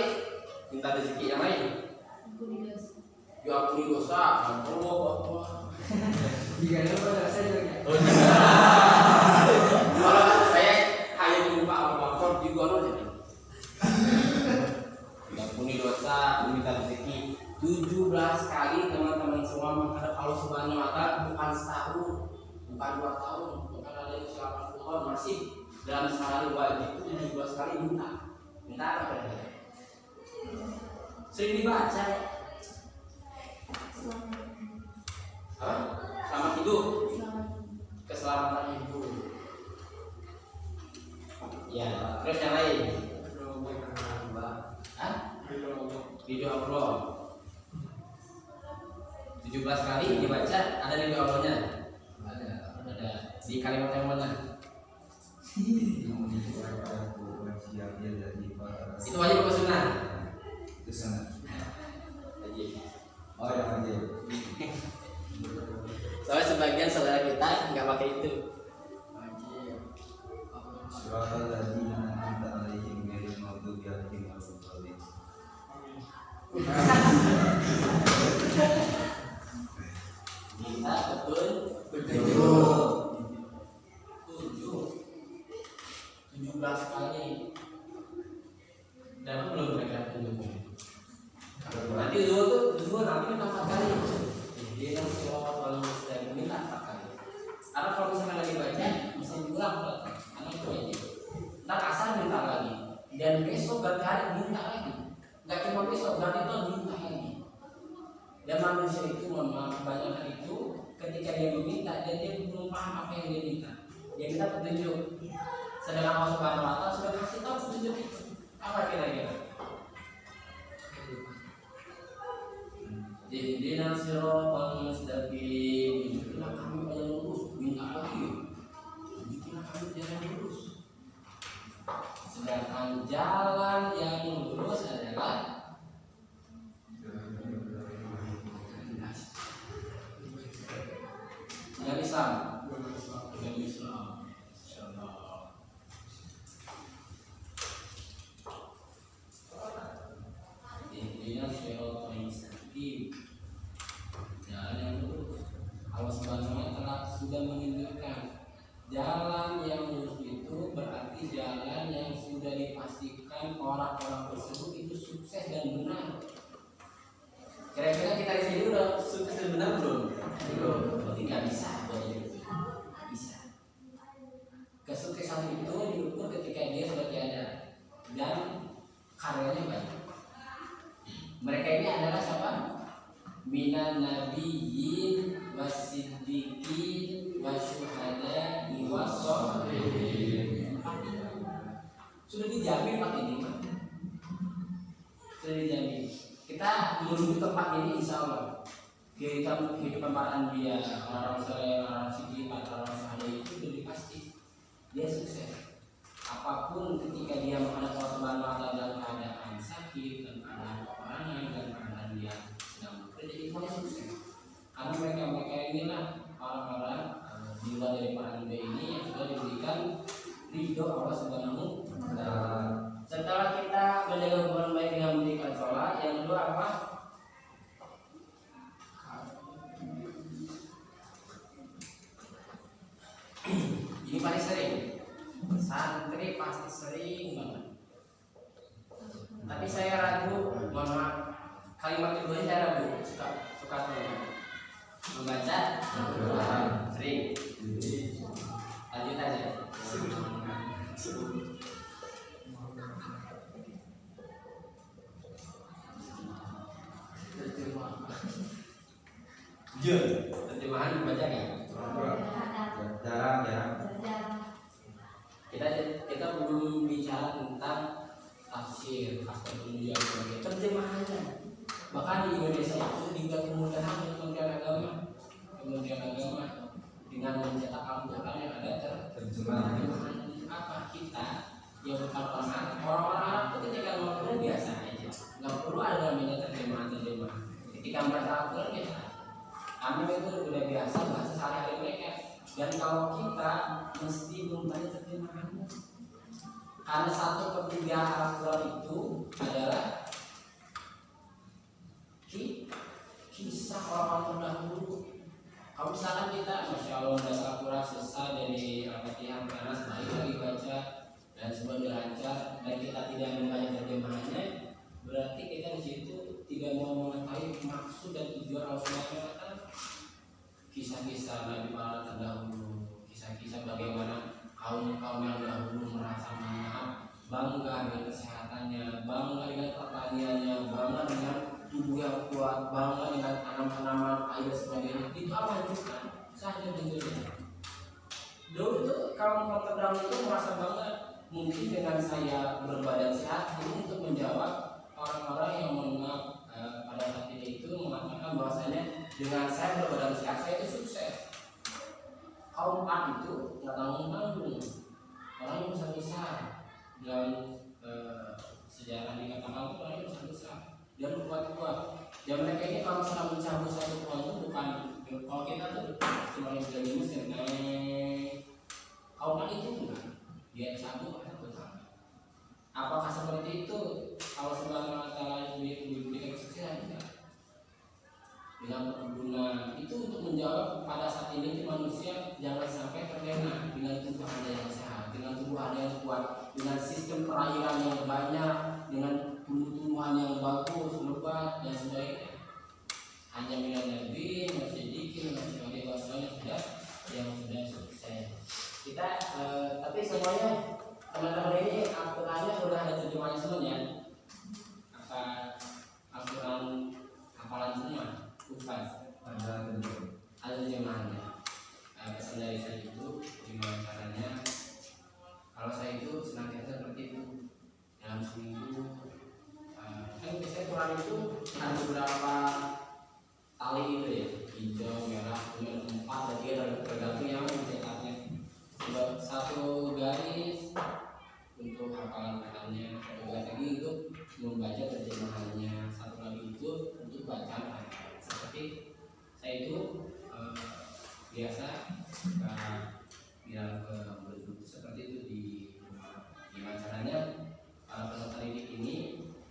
minta rezeki yang lain. Diampuni dosa, Allah. Jika ada pada saya juga. Kalau saya hanya menyembah Allah juga loh. Diampuni dosa, meminta rezeki 17 kali teman-teman semua menghadap Allah Subhanahu Wa Taala, bukan setahun, bukan 2 tahun, bukan ada yang 80 tahun, masih dalam sehari wajib itu 17 kali minta apa kira-kira? Sering dibaca. Selamat hidup, keselamatan hidup. Ya, terus yang lain. Ridho Allah. 17 kali dibaca, ada ridho Allahnya? Ada. Di kalimat yang mana? Itu wajib atau sunnah? Itu sunnah. Wajib. Oh yang wajib. Soalnya sebagian saudara kita nggak pakai itu. Suratul ladzina an'amta 'alaihim ghairil maghdubi 'alaihim waladdallin. Kita betul Betul. 17 kali. Dan belum mereka tunjukkan. Nanti dulu nanti 4 kali. Dia yang kalau sudah minta 4 kali. Karena kalau misalnya lagi baca bisa diulang karena itu aja. Ntar asal minta lagi. Dan besok berarti hari minta lagi. Gak cuma besok berarti itu minta lagi. Dan manusia itu mohon maaf kebanyakan itu ketika dia meminta dan dia belum paham apa yang dia minta. Dia minta petunjuk. Sedangkan Allah Subhanahu wa Ta'ala sudah kasih tahu petunjuk itu. Apa kira-kira? Ihdinas siratal mustaqim. Tunjukilah kami jalan lurus. Minta lagi. Tunjukilah kami jalan lurus. Sedangkan jalan yang lurus adalah jalan Islam. Jalan Islam. Insyaallah. Ihdinas siratal mustaqim. Jalan yang lurus. Allah Subhanahu wa Ta'ala sudah menunjukkan jalan yang lurus itu berarti jalan yang sudah dipastikan orang-orang tersebut itu sukses dan benar. Kira-kira kita di sini udah sukses dan benar belum? Belum. Berarti nggak bisa buat itu. Nggak bisa. Kesuksesan itu diukur ketika dia sudah tiada dan karyanya banyak. Mereka ini adalah siapa? Minan nabiyyin wasiddiqin wasyuhada'i wassolihin. Sudah dijamin Pak ini. Sudah dijamin. Kita menuju tempat ini insya Allah. Kehidupan para anbiya, orang soleh, orang siddiq, orang syuhada itu sudah pasti dia sukses. Apapun ketika dia menghadap Allah Subhanahu wa Ta'ala dalam keadaan sakit, dalam keadaan peperangan, dalam keadaan dia sedang bekerja, itu pasti sukses. Karena mereka inilah orang-orang di luar dari para anbiya ini yang sudah diberikan ridho Allah Subhanahu wa Ta'ala. Setelah kita menjaga hubungan baik dengan mendirikan sholat, yang kedua apa? Ini paling sering. Santri pasti sering banget. Tapi saya ragu, mohon maaf, kalimat kedua saya ragu, suka membaca sering. Lanjut aja. Terjemahan dibaca nggak? Jarang. Kita belum bicara tentang tafsir, astagfirullah, terjemahannya. Bahkan di Indonesia itu juga kemudahan Kementerian Agama dengan mencetak Al-Quran yang ada terjemahan. Apa kita yang bukan orang-orang Arab itu ketika Al-Quran biasa aja, nggak perlu ada namanya terjemahan. Ketika membaca Al-Quran biasa. Kami itu sudah biasa bahasa sehari-hari mereka. Dan kalau kita mesti membaca terjemahannya, karena 1/3 Al-Quran itu adalah kisah orang-orang terdahulu. Kalau misalkan kita, masya Allah, membaca Al-Quran selesai dari Al-Fatihah karena sekali lagi baca dan semua lancar, dan kita tidak membaca terjemahannya, berarti kita di situ tidak mau mengetahui maksud dan tujuan Allah. Kisah-kisah Nabi para terdahulu, kisah-kisah bagaimana kaum yang dahulu merasa bangga dengan kesehatannya, bangga dengan pertaniannya, bangga dengan tubuh yang kuat, bangga dengan tanaman-tanaman, air dan sebagainya. Itu apa yang bukan saja tentunya. Dulu itu kaum terdahulu itu merasa bangga mungkin dengan saya berbadan sehat ini untuk menjawab orang-orang yang mengenal pada saat itu mengatakan bahwasanya dengan saya berbadan sehat saya itu sukses. Kaum A itu nggak tanggung-tanggung, orang yang besar dalam sejarah dikatakan itu orang yang besar. dan kuat-kuat. Dan mereka ini kalau misalnya mencabut satu pohon itu bukan, kalau kita tuh cuma yang bilang mesin kalau itu enggak, dia cabut atau betul. Apakah seperti itu kalau Subhanahu wa Ta'ala diberikan kesuksesan? Enggak. Dengan perkebunan itu untuk menjawab pada saat ini manusia jangan sampai terlena dengan tubuh Anda yang sehat, dengan tubuh Anda yang kuat, dengan sistem perairan yang banyak, dengan tumbuh-tumbuhan yang bagus, lebat dan sebagainya. Hanya misalnya masih dikit, masih ada yang sudah sukses. Kita tapi semuanya teman-teman ini Al-Qurannya sudah ada terjemahan semuanya. Apa Al-Quran hafalan semua? Bukan. Ada terjemahannya. Pesan dari saya itu gimana caranya? Kalau saya itu senantiasa seperti itu dalam seminggu. Kan biasanya Quran itu ada beberapa tali itu ya, hijau, merah, kuning, 4 berarti tergantung yang dicetaknya. Satu garis untuk hafalan Qurannya, satu garis lagi untuk membaca terjemahannya, satu lagi itu untuk bacaan. Seperti saya itu biasa bilang ke bentuk seperti itu di gimana caranya para peserta didik ini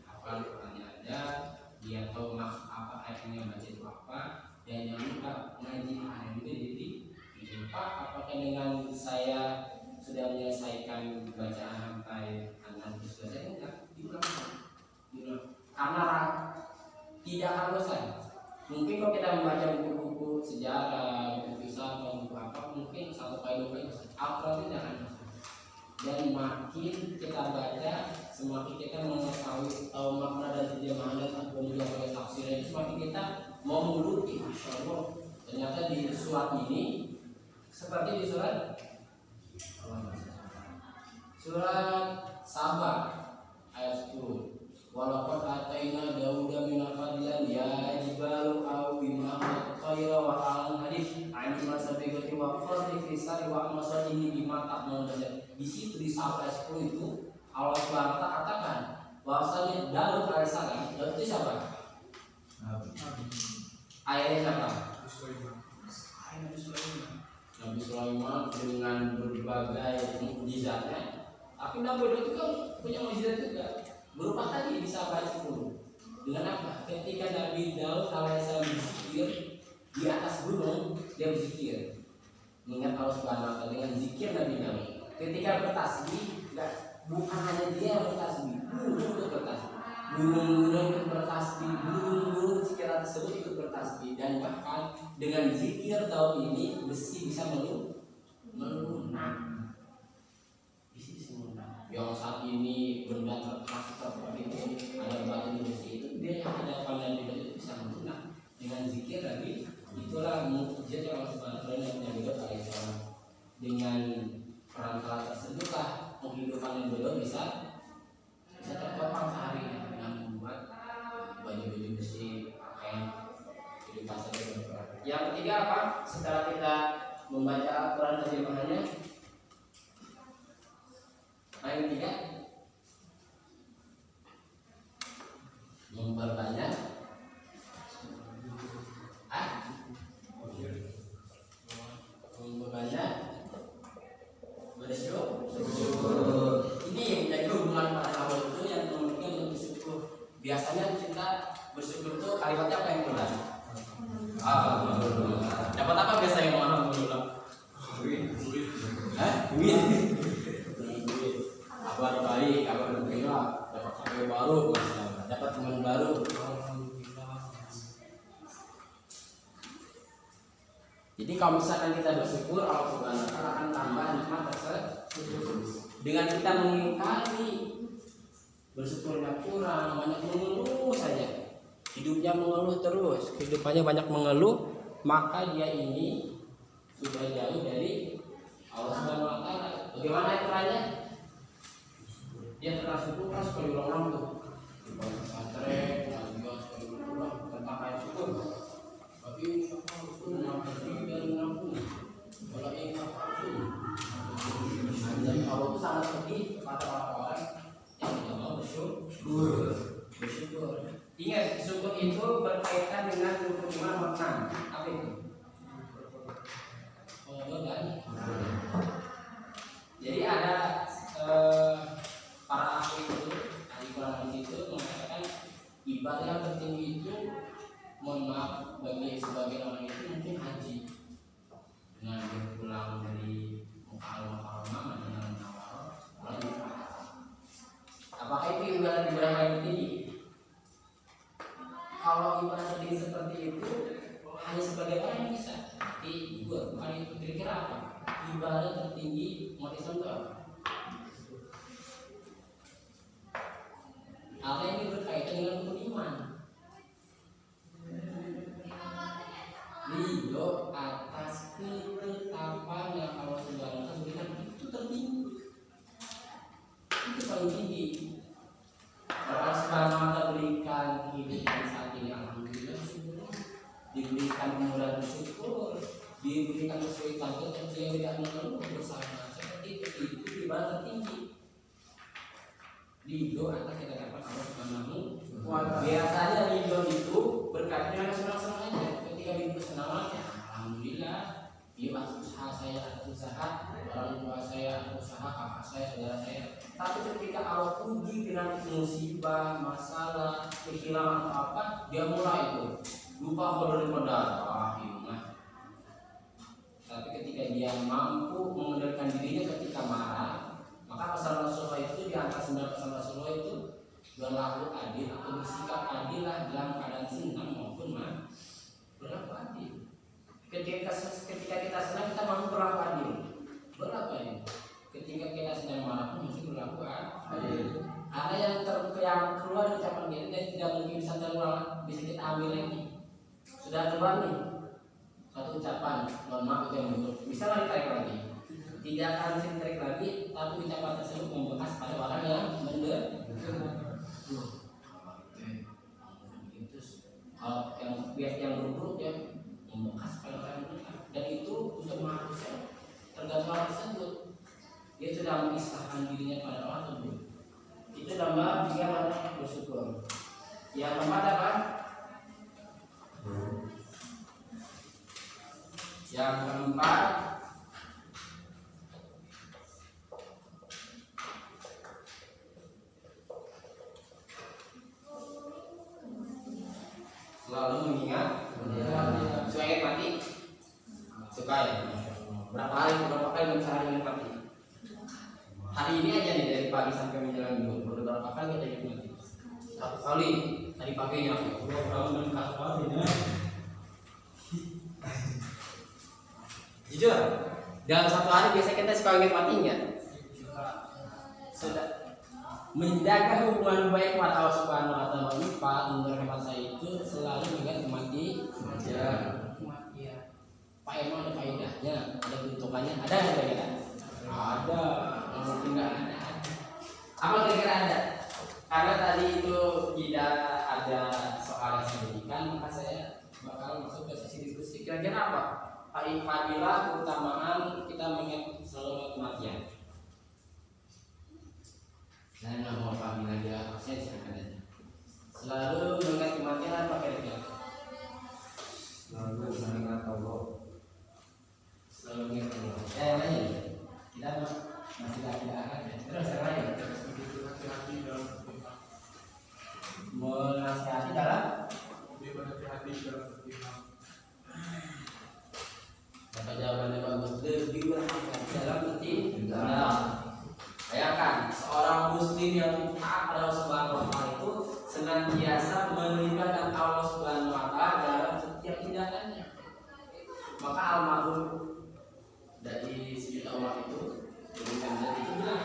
hafalan Qurannya ada, dia tahu maksud apa ayatnya baca itu apa, dan jangan lupa ngaji ada juga di Pak, apakah dengan saya sudah menyelesaikan bacaan sampai anak selesai? Enggak, diulang. Karena tidak akan bosan. Mungkin kalau kita membaca buku-buku sejarah, buku filsafat, buku apa, mungkin 1 kali 2 kali bosan. Al-Quran tidak akan bosan. Dan makin kita baca, semakin kita mengetahui tahu makna dan terjemahan dan kemudian tafsirnya, semakin kita mau menguluti. Masya Allah, ternyata di surat ini seperti di surat Sabah ayat 10. Walaqad ataina Dauda minal fadlan ya jibalu awwima at-tayra wa alan hadith anima sabiqati wa qadri fi sari wa masajini bima ta'malun. Di situ di Sabah 10 itu Allah SWT katakan bahwasanya Daud alaihissalam, Daud itu siapa? Ayahnya siapa? Nabi Sulaiman. Nabi Sulaiman dengan berbagai mukjizatnya, tapi Nabi Daud itu kan punya mukjizat juga. Berupa tadi di Sabah 10. Dengan apa? Ketika Nabi Daud alaihissalam berzikir di atas gunung, dia berzikir mengingat Allah Subhanahu wa Ta'ala dengan zikir Nabi Daud. Ketika bertasbih, bukan hanya dia yang bertasbih, gunung itu bertasbih, gunung-gunung itu bertasbih, gunung-gunung sekitar tersebut ikut bertasbih, dan bahkan dengan zikir Daud ini besi bisa melunak. Besi bisa melunak. Yang saat ini benda terkeras seperti itu, ada batu besi itu, dia yang ada pandang itu bisa melunak dengan zikir Nabi. Itulah mukjizat yang Allah Subhanahu wa Ta'ala yang Nabi Daud alaihissalam. Dengan perantara tersebutlah penghidupan Nabi Daud bisa tertopang sehari dengan membuat baju-baju besi, pakaian kehidupan sehari-hari. Yang ketiga apa? Setelah kita membaca Al-Quran terjemahannya, yang ketiga memperbanyak bersyukur. Ini yang menjadi hubungan para sahabat itu yang memiliki untuk bersyukur. Biasanya kita bersyukur itu kalimatnya apa yang keluar? Dapat apa biasanya yang alhamdulillah? Duit. Kabar baik, kabar gembira, dapat HP baru, dapat teman baru. Jadi kalau misalkan kita bersyukur, Allah Subhanahu wa Ta'ala akan tambah nikmat tersebut. Dengan kita mengingkari bersyukurnya kurang, banyak mengeluh saja, hidupnya mengeluh terus, kehidupannya banyak mengeluh, maka dia ini sudah jauh dari Allah Subhanahu wa Ta'ala. Bagaimana caranya? Dia tersyukur kan sekali ulang tuh. Di pesantren, dia sekali ulang tentang kayak syukur. Tapi aku mengampuni dan mengampuni. Kalau ingin aku, dan Allah itu sangat pedih kepada orang-orang yang tidak mau bersyukur. Ingat berkaitan dengan rukun iman nomor 6. Apa itu? Dan jadi ada para ahli itu, ahli Quran itu mengatakan ibadah yang tertinggi itu, mohon maaf bagi sebagian orang itu mungkin haji, dengan berpulang dari Mukarramah dengan Nawar, lalu apakah itu ibadah yang tinggi? Kalau ibadah tertinggi seperti itu hanya sebagian orang yang bisa. Bukan itu. Kira-kira apa? Ibadah tertinggi umat Islam itu apa? Apa yang berkaitan dengan rukun iman? Ridho atas ketetapan yang Allah Subhanahu wa taala berikan, itu tertinggi. Itu paling tinggi. Allah Subhanahu wa taala berikan kehidupan saat ini, alhamdulillah, diberikan kemudahan bersyukur, diberikan kesulitan untuk yang tidak mengeluh bersama. Seperti itu ibadah tertinggi. Ridho atas ketetapan Allah Subhanahu wa taala. Biasanya ridho itu berkaitan dengan senang-senang aja. Ketika ridho senang aja, alhamdulillah, iya usaha saya, usaha orang tua saya, usaha kakak saya, saudara saya. Tapi ketika Allah uji dengan musibah, masalah, kehilangan atau apa, dia mulai itu lupa kodar modal. Tapi ketika dia mampu mengendalikan dirinya ketika marah, maka pesan Rasulullah itu di antara 9 pesan Rasulullah itu berlaku adil atau bersikap adil lah dalam keadaan senang maupun berlaku adil. Ketika kita senang kita mampu berlaku adil, berlaku adil. Ketika kita sedang marah pun mesti berlaku adil. Ada yang keluar dari ucapan kita dan tidak mungkin bisa terulang, bisa kita ambil lagi. Sudah keluar nih satu ucapan, mohon maaf itu yang betul, bisa lah ditarik lagi. Tidak akan bisa ditarik lagi, tapi ucapan tersebut membekas pada orang yang mendengar. Kalau yang buruk ya membekas pada orang yang mendengar. Dan itu untuk menghapusnya tergantung orang tersebut. Dia sudah mengisahkan dirinya pada orang tersebut. Itu nama dia bersyukur. Yang keempat apa? Yang keempat, selalu mengingat suka ingat mati. Suka ya? Berapa kali mencari ingat mati? Hari ini aja nih dari pagi sampai menjelang zuhur, baru berapa kali kita ingat mati? 1 kali tadi paginya. Jujur, dalam 1 hari biasanya kita suka ingat mati nggak? Sudah menjaga hubungan baik kepada Allah Subhanahu wa taala. Pak, menurut hemat saya itu selalu ingat kematian. Pak, emang ada faedahnya, ada keuntungannya, ada nggak kira-kira? Ada, mungkin nggak ada. Apa kira-kira ada? Karena tadi itu tidak ada soal yang signifikan, maka saya bakal masuk ke sesi diskusi. Kira-kira apa? Fadilah keutamaan kita mengingat selalu kematian. Saya nggak mau fadilah dia, saya silakan aja. Selalu mengingat kematian apa kira-kira? Selalu mengingat Allah. Selalu mengingat Allah. Yang lain kita masih tidak akan ya. Terus yang lain menasihati dalam kata jawabannya bagus, lebih berhati-hati dalam bertindak. Bayangkan seorang muslim yang taat pada Allah Subhanahu wa taala itu senantiasa melibatkan Allah Subhanahu wa taala dalam setiap tindakannya. Maka almarhum dari sejuta umat itu berikan dari itu bilang,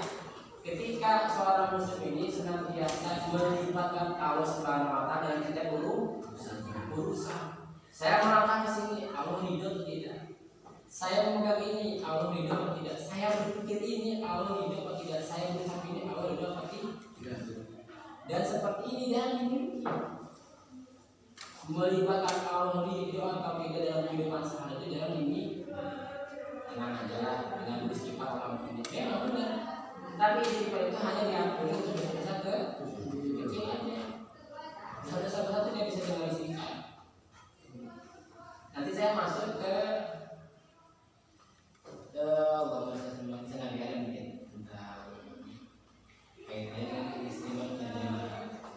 ketika seorang muslim ini senantiasa melibatkan Allah Subhanahu wa taala dalam setiap urusan. Saya melangkah ke sini, Allah ridho atau tidak? Saya memegang ini, Allah ridho atau tidak? Saya berpikir ini, Allah ridho atau tidak? Saya berucap ini, Allah ridho atau tidak? Dan seperti ini dan dimiliki. Melibatkan Allah ridho atau tidak dalam kehidupan sehari-hari dalam ini, tenang aja lah dengan bersifat Allah ini. Memang benar. Tapi istighfar itu hanya diampuni untuk dosa-dosa kecil aja. Dosa-dosa besar tidak bisa dengan istighfar. saya masuk ke bangun sengaja mungkin tentang kaitannya dengan istimewa dan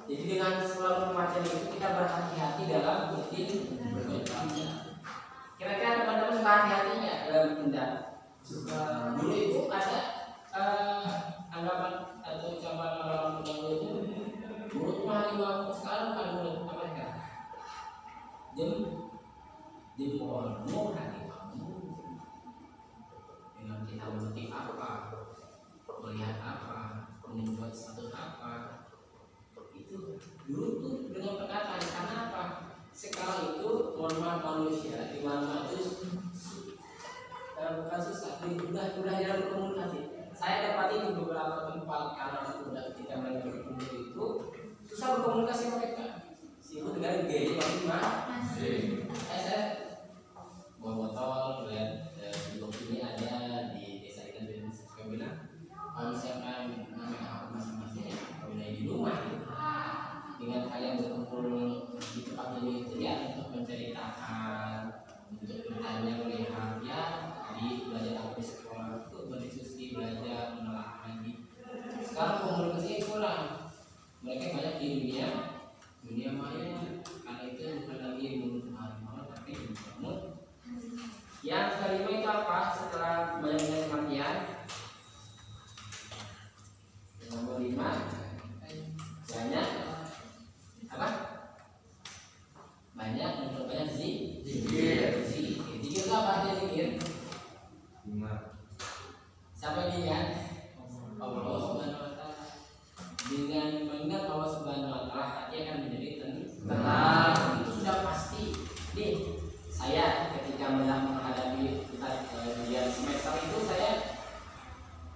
jadi dengan selalu macam itu kita berhati-hati dalam bertindak. Kira-kira teman-teman suka hati-hati nggak dalam bertindak? Dulu itu ada anggapan atau ucapan orang dulu itu mulut mahal sekarang bukan mulut apa mereka jempolmu hati kamu dengan kita memetik apa, melihat apa, membuat satu apa itu dulu tuh dengan perkataan. Karena apa? Sekarang itu mohon maaf manusia di mana itu bukan susah, mudah dalam berkomunikasi. Saya dapati di beberapa tempat karena sudah ketika mereka berkumpul itu susah berkomunikasi mereka. Sibuk dengan gaya masing-masing. Saya bawa botol, lihat di blog ini ada di desa ikan dan saya bilang kalau misalkan masing-masing udah di rumah dengan kalian berkumpul di tempat ini itu ya untuk menceritakan, untuk bertanya, melihat ya di belajar apa di sekolah itu berdiskusi, belajar, menelaah lagi. Sekarang komunikasi kurang, mereka banyak di dunia maya karena itu bukan lagi mulut harimau tapi mulut. Yang kelima itu apa? Setelah banyak kematian, nomor 5 banyak apa? Banyak zikir. Zikir itu apa aja zikir? 5. Siapa ini kan? Allah Subhanahu wa taala. Dengan mengingat Allah Subhanahu wa taala hati akan menjadi tenang. Itu sudah pasti. Nih, saya ketika menghadapi ujian semester itu saya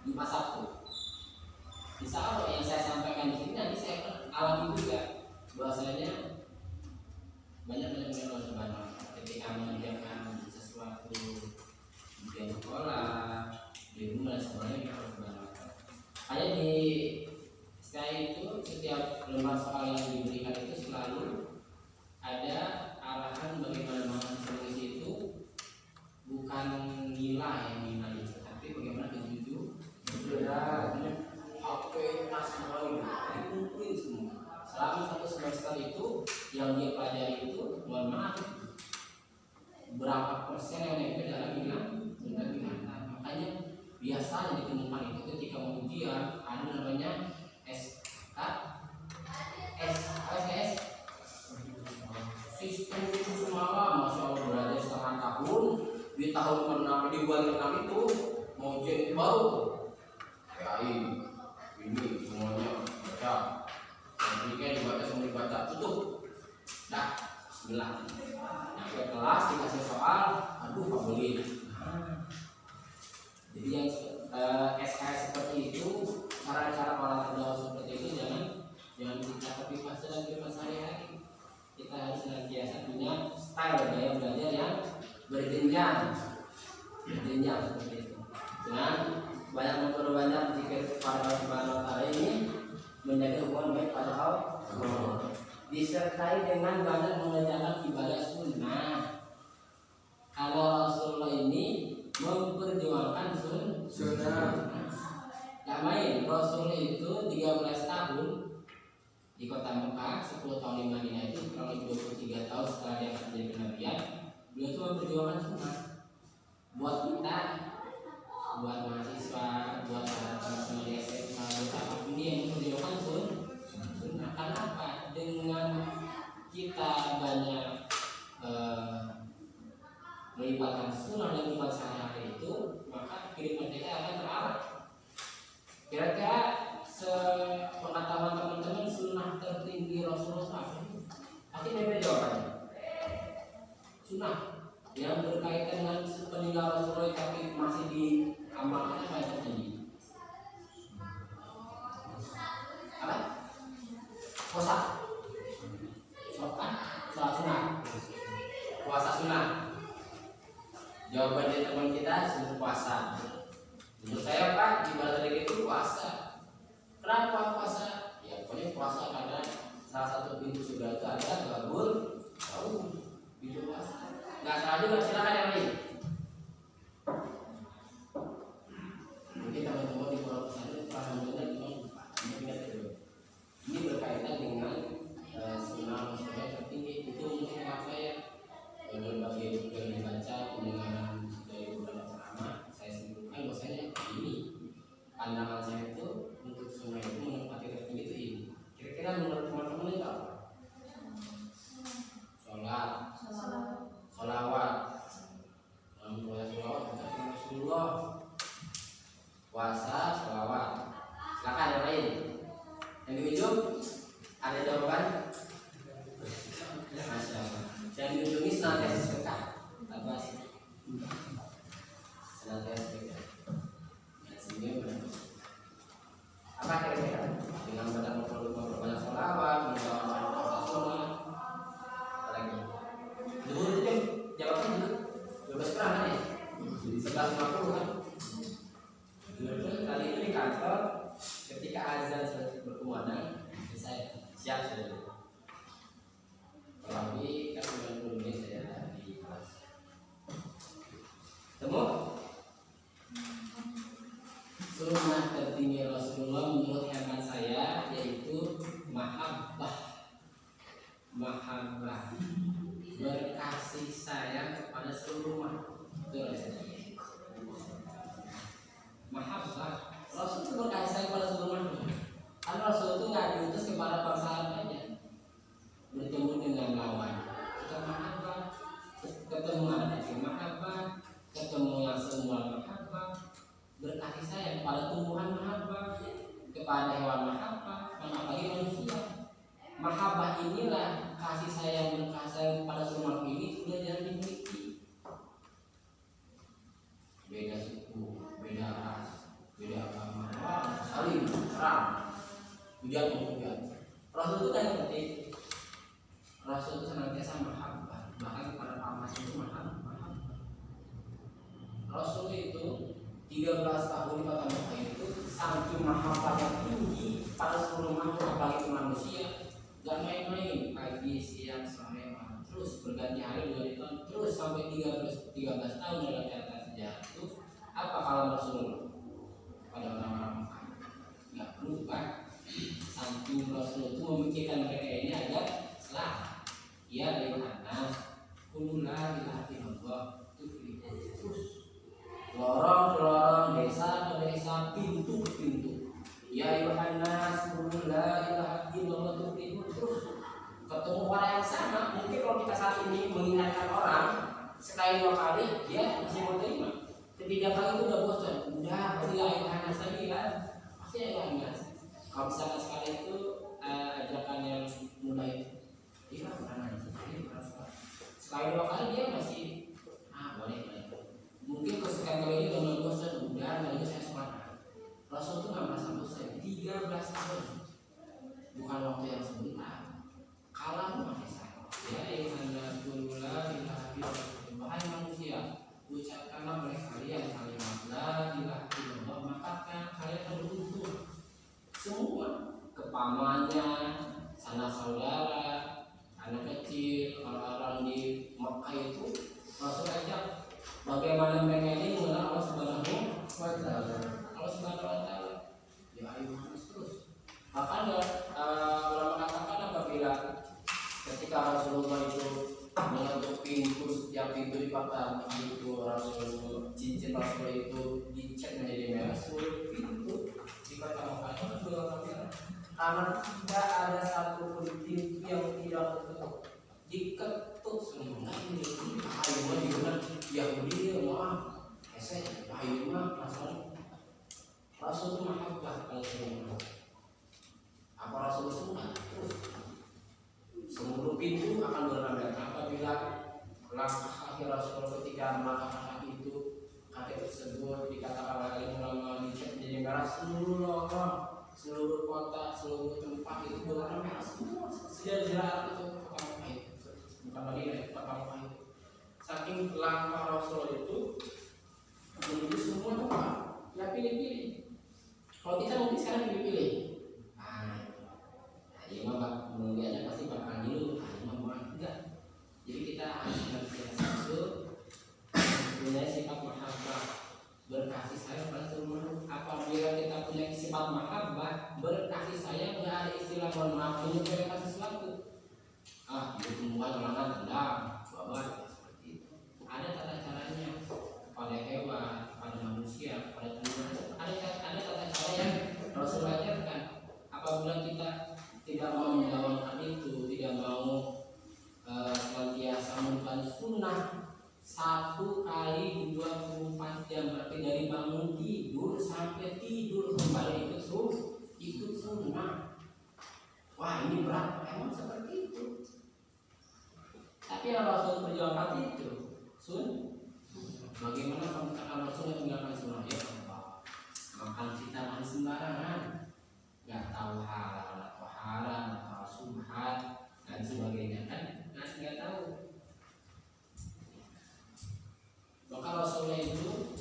di masa 1. Insya Allah yang saya sampaikan di sini nanti saya alami juga bahwasanya banyak Allah Subhanahu wa taala ketika mengerjakan sesuatu di sekolah, di rumah dan sebagainya Allah Subhanahu wa taala. Hanya di saya itu setiap lembar soal yang diberikan itu selalu ada arahan bagaimana mengeksekusi itu bukan nilai itu, tapi bagaimana kejujuran. HP tas semua dikumpulin semua. Selama 1 semester itu yang dia pelajari itu mohon maaf berapa persen yang nempel dalam ingatan. Makanya biasanya ditemukan itu ketika mau ujian ada namanya SKS sistem itu semua masya Allah belajar setengah tahun di tahun ke-6 di bulan ke-6 itu mau ujian itu baru ini semuanya baca ketika dibaca semua dibaca tutup dah bismillah nyampe kelas dikasih soal aduh favorit. Jadi yang SKS seperti itu cara-cara orang terdahulu seperti itu jangan kita copy paste dan kita sehari-hari. Kita harus senantiasa punya style gaya belajar yang berjenjang seperti itu. Dengan banyak memperbanyak zikir kepada Allah Subhanahu wa taala ini menjadi hubungan baik pada Allah. Disertai dengan banyak mengerjakan ibadah sunnah. Kalau Rasulullah ini memperjuangkan sunnah. Gak main, Rasulullah itu 13 tahun di kota Mekah, 10 tahun di Madinah itu kurang lebih 23 tahun setelah dia menjadi kenabian. Beliau itu memperjuangkan sunnah. Buat kita, buat mahasiswa, buat teman-teman di SMA, buat apapun dia yang memperjuangkan sunnah. Karena apa? Dengan kita banyak melibatkan sunnah dan ibadah sehari-hari itu, maka kehidupan kita akan terarah. Kira-kira sepengetahuan teman-teman sunnah tertinggi Rasulullah pasti beda jawabannya. Sunnah yang berkaitan dengan peninggalan Rasulullah tapi masih diamalkan apa yang tertinggi? Apa? Puasa. Sholat sunnah. Puasa sunnah. Jawaban dari teman kita sebut puasa. Menurut saya Pak, ibadah dari itu puasa. Kenapa puasa? Ya pokoknya puasa karena salah satu pintu surga itu ada babul tahu pintu puasa. Nggak salah juga Sholawat. Memulai sholawat kita kepada Rasulullah. Puasa, sholawat. Silakan yang lain. Yang di ujung ada jawaban? Masya Allah. Yang di ujung ini senantiasa sedekah. Abbas. Senantiasa sedekah. Apa kira-kira? Dengan memperbanyak sholawat, menjalankan puasa sunnah, apa lagi? Zuhur itu jawabnya juga 12 kurang kan ya? 11.50 kan? Zuhur kali itu di kantor, ketika azan selesai berkumandang, saya siap sudah. Tapi kan bulan ini saya di kelas. Temu? Sunnah tertinggi Rasulullah menurut hemat saya yaitu mahabbah, berkasih sayang kepada seluruh makhluk. Mahabbah, Rasul itu berkasih sayang kepada seluruh makhluk. Kan Rasul itu nggak diutus kepada persahabatnya, bertemu dengan lawan kita mahabbah, ketemu anak kecil mahabbah, ketemu yang semua mahabbah, berkasih sayang kepada tumbuhan mahabbah, kepada hewan mahabbah, apalagi manusia. Mahabbah inilah kasih sayang dan kasih sayang kepada semua makhluk ini sudah jarang dimiliki. Beda suku, beda ras, beda agama, saling serang, hujan. Rasul itu kan seperti itu. Rasul itu senantiasa mahabbah, bahkan kepada paman itu mahabbah. Rasul itu 13 tahun di kota Mekah itu saking mahabbahnya tinggi pada seluruh makhluk apalagi manusia, gak main-main, pagi, siang, sore, malam, terus berganti hari 2 tahun, terus sampai 13 tahun dalam catatan sejarah itu. Apa kalau Rasulullah pada orang-orang Mekah? Gak berubah. Saking Rasul itu memikirkan mereka ini agar selamat. Ya ayuhannas, qul la ilaha illallah tuflihun. Terus lorong desa ke desa, pintu ke pintu. Ya ayuhannas, qul la ilaha illallah tuflihun. Terus ketemu orang yang sama. Mungkin kalau kita saat ini mengingatkan orang sekali 2 kali dia masih mau terima. Ketiga kali itu udah bosan. Udah, berarti ya ayuhannas lagi kan. Pasti ayuhannas. Kalau misalkan sekali itu ajakan yang mudah itu, dia bukan aja. Sekali 2 kali dia masih boleh. Mungkin kesekian kali ini udah bosan, udah lagi saya semangat. Rasul itu nggak merasa bosan. 13 tahun, bukan waktu yang sebentar. Kalau memakai saya, ya ayuhannas qul la ilaha illallah. Wahai manusia, ucapkanlah oleh kalian kalimat la ilaha illallah, maka kalian akan beruntung. Semua kepamannya, sanak saudara, anak kecil, orang-orang di Mekah itu Rasul ajak bagaimana mereka ini mengenal Allah Subhanahu wa Ta'ala. Allah Subhanahu wa Ta'ala. Ya ayuhannas terus. Bahkan ulama katakan apabila ketika Rasulullah itu mengetuk pintu, setiap pintu di kota itu Rasul, cincin Rasul itu dicat menjadi merah, seluruh pintu di kota Mekah itu berwarna merah. Karena tidak ada satu pun pintu yang tidak tertutup, diketuk semua. Ayuman digunakan Yahudi, maaf, esek, ayuman, Rasul itu mahabbah kalau semua. Apa Rasul semua? Terus seluruh pintu akan berwarna. Apabila langkah kaki Rasul ketika melangkah kaki itu, kaki tersebut dikatakan oleh ulama dicat menjadi merah, seluruh lorong, seluruh kota, seluruh tempat itu berwarna merah semua. Sejarah itu apa itu? Bukan lagi apa itu. Saking langkah Rasul itu menuju semua tempat. Ya pilih-pilih. Kalau kita mungkin sekarang pilih-pilih. Imam melihatnya pasti bakal dulu, Imam enggak. Jadi kita harus senantiasa punya sifat mahabbah, berkasih sayang pada seluruh makhluk. Apabila kita punya sifat mahabbah, berkasih sayang, nggak ada istilah mohon maaf menyukai kasih sesuatu. Tumbuhan orang dendam, coba seperti itu. Ada tata caranya pada hewan, pada manusia, pada tumbuhan. Ada tata cara yang Rasul ajarkan. Apabila kita tidak mau menjalankan itu, tidak mau senantiasa mengerjakan sunnah 1 kali 24 jam, berarti dari bangun tidur sampai tidur kembali ikut sunnah. Wah, ini berat, emang seperti itu. Tapi yang Rasul perjuangkan itu bagaimana kalau misalkan Rasul yang meninggalkan sunnah? Ya Allah, makan kita makan sembarangan, nggak tahu halal atau haram atau subhat dan sebagainya, kan nggak tahu. Maka Rasulullah itu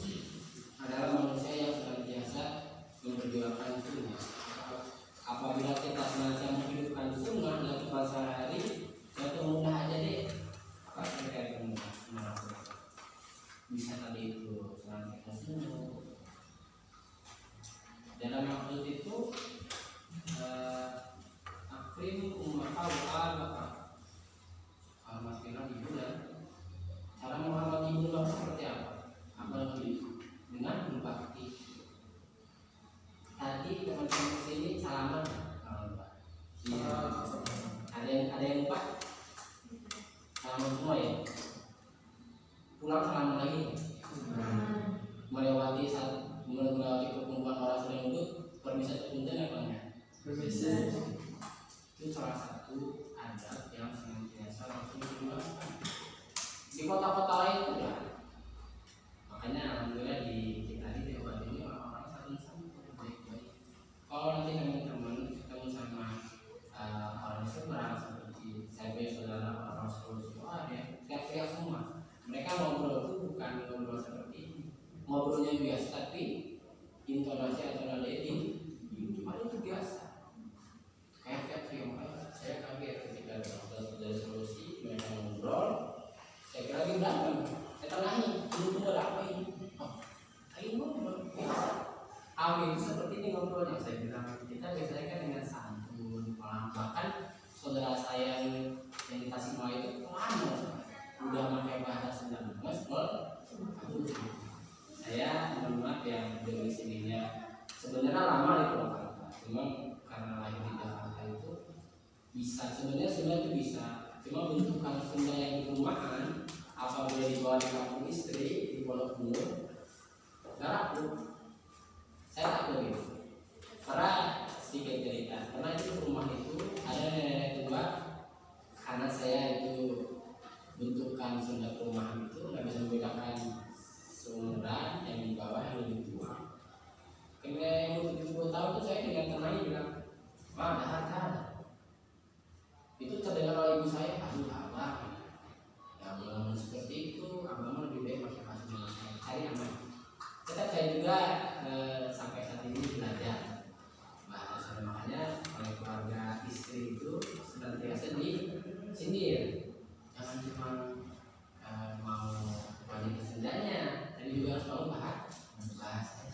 adalah manusia yang senantiasa memperjuangkan sunnah. Apabila kita senantiasa menghidupkan sunnah dalam kehidupan sehari-hari, ya mudah aja deh. Apa kira-kira yang mudah? Bisa tadi itu senantiasa sunnah. Dalam maksud itu akrim ummaka wa abaka, hormatilah ibu dan cara menghormati ibu bapak seperti apa? Apalagi dengan berbakti. Tadi teman-teman kesini salaman, iya. Ada yang lupa? Salaman semua ya. Pulang salaman lagi. Melewati perkumpulan orang sedang duduk, permisi terpunten apa enggak? Permisi. Itu salah satu adab yang senantiasa langsung dilakukan. Di kota-kota lain enggak. Makanya alhamdulillah di kita di Jawa ini orang-orang saling santun baik-baik. Kalau nanti teman-teman ketemu sama orang seberang seperti saya saudara orang Sulawesi, ya teriak-teriak semua. Mereka ngobrol itu bukan ngobrol seperti ini. Ngobrolnya biasa tapi intonasi atau nada itu itu biasa. Kayak saya kaget ketika dari Sulawesi mereka ngobrol. Saya kira lagi berantem. Saya tanyain, tunggu apa ini? Oh, ayo ngobrol biasa. Itu seperti ini ngobrolnya. Saya bilang kita biasanya kan dengan santun, pelan. Bahkan saudara saya yang di Tasikmalaya itu pelan, udah pakai bahasa Sunda, Mas. Saya mohon maaf yang dari sininya sebenarnya lama di Purwakarta, cuma karena lahir di Jakarta itu bisa sebenarnya Sunda itu bisa, cuma bentukan Sunda yang di rumahan apabila dibawa di kampung istri di Pondok Bungur nggak laku. Saya tak begitu karena sedikit cerita, karena itu rumah itu ada nenek tua, karena saya itu bentukan Sunda perumahan itu nggak bisa membedakan seumuran yang di bawah yang lebih tua. Karena yang 70 tahun itu saya dengan tenang bilang, "Wah, ada harta." Itu terdengar oleh ibu saya, "Aduh, abang, yang ngomong seperti itu, abang lebih baik pakai bahasa Indonesia, cari aman." Tetap saya juga sampai saat ini belajar bahasa Sunda, makanya oleh keluarga istri itu senantiasa disindir, jangan cuma mau wanita Sundanya, tapi juga harus tahu bahasa.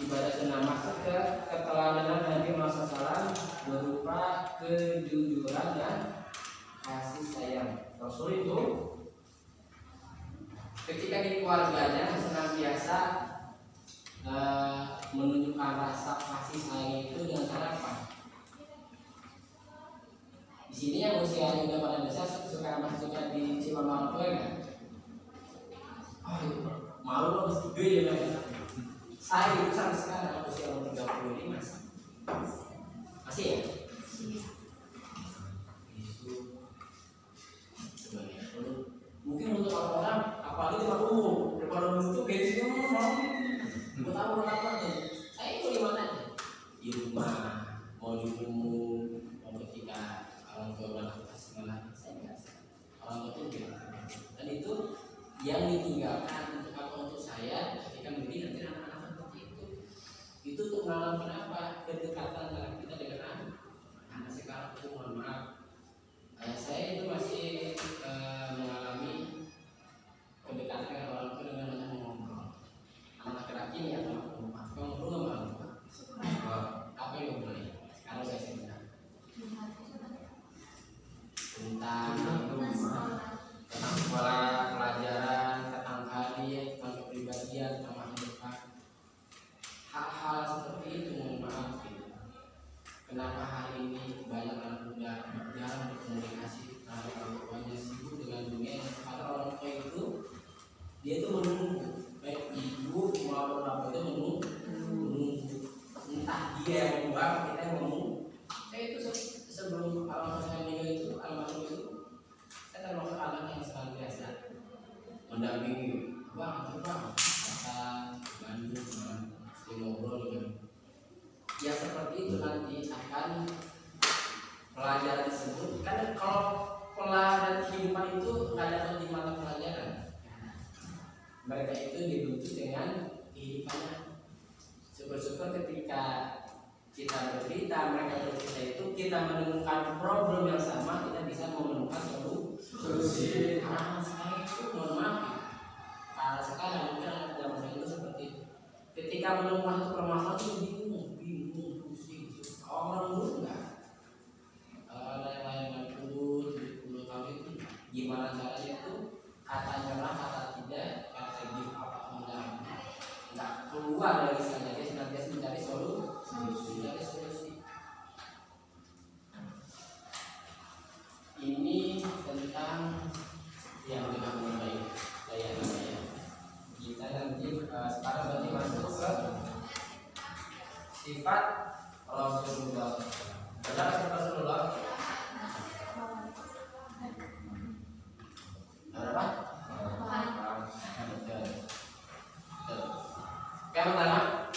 Ibadah sunnah masuk ke keteladanan Nabi Muhammad SAW berupa kejujuran dan kasih sayang. Rasul itu ketika di keluarganya senantiasa menunjukkan rasa kasih sayang itu dengan cara apa? Di sini yang usia juga pada besar masih suka dicium orang tua kan? Oh, malu loh mesti gede ya. Saya itu sampai sekarang usia umur 30 ini masih ya? Itu sebenarnya mungkin untuk orang-orang apalagi di umum daripada itu gengsinya mau buat apa tuh? Saya itu di mana aja? Di rumah, mau di umum, mau ketika orang tua berangkat ke sekolah, saya biasa. Orang tua itu bilang, dan itu yang ditinggalkan untuk apa untuk saya ketika mendidik nanti anak-anak seperti itu. Itu untuk menanamkan apa? Kedekatan antara kita dengan anak sekarang. Itu mohon maaf, saya itu masih mengalami kedekatan dengan orang tua dengan hanya ngobrol. Anak laki-laki ini atau perempuan, ngobrol sama orang tua. Apa yang boleh? Sekarang saya cerita tentang sekolah, pelajaran, tentang karir, tentang kepribadian, tentang masa depan. Hal-hal seperti itu mohon maaf gitu. Kenapa hari ini banyak anak muda jarang berkomunikasi dia itu menunggu, baik ibu maupun bapak itu menunggu. Entah dia yang membuat, kita yang ngomong. Saya itu sebelum almarhum saya meninggal itu, almarhum itu, saya termasuk anak yang sangat biasa mendampingi bang, kata Bandung, ngobrol dengan. Ya seperti itu nanti akan pelajaran tersebut. Kan kalau pelajaran kehidupan itu nggak dapat di mata pelajaran. Mereka itu dibentuk dengan kehidupannya. Syukur-syukur ketika kita bercerita, mereka bercerita itu kita menemukan problem yang sama, kita bisa menemukan solusi. Karena sekarang itu mohon maaf, karena sekarang mungkin anak zaman sekarang itu seperti itu. Ketika menemukan satu permasalahan itu bingung, pusing. Orang dulu enggak. Lain-lain 10 tahun itu gimana caranya itu kata nyerah, kata tidak, kata give up, enggak keluar dari sana. Dia senantiasa mencari solusi. Ini tentang yang dengan baik daya. Kita nanti sekarang berarti masuk ke sifat Rasulullah. Benar sifat Rasulullah? Berapa? Yang pertama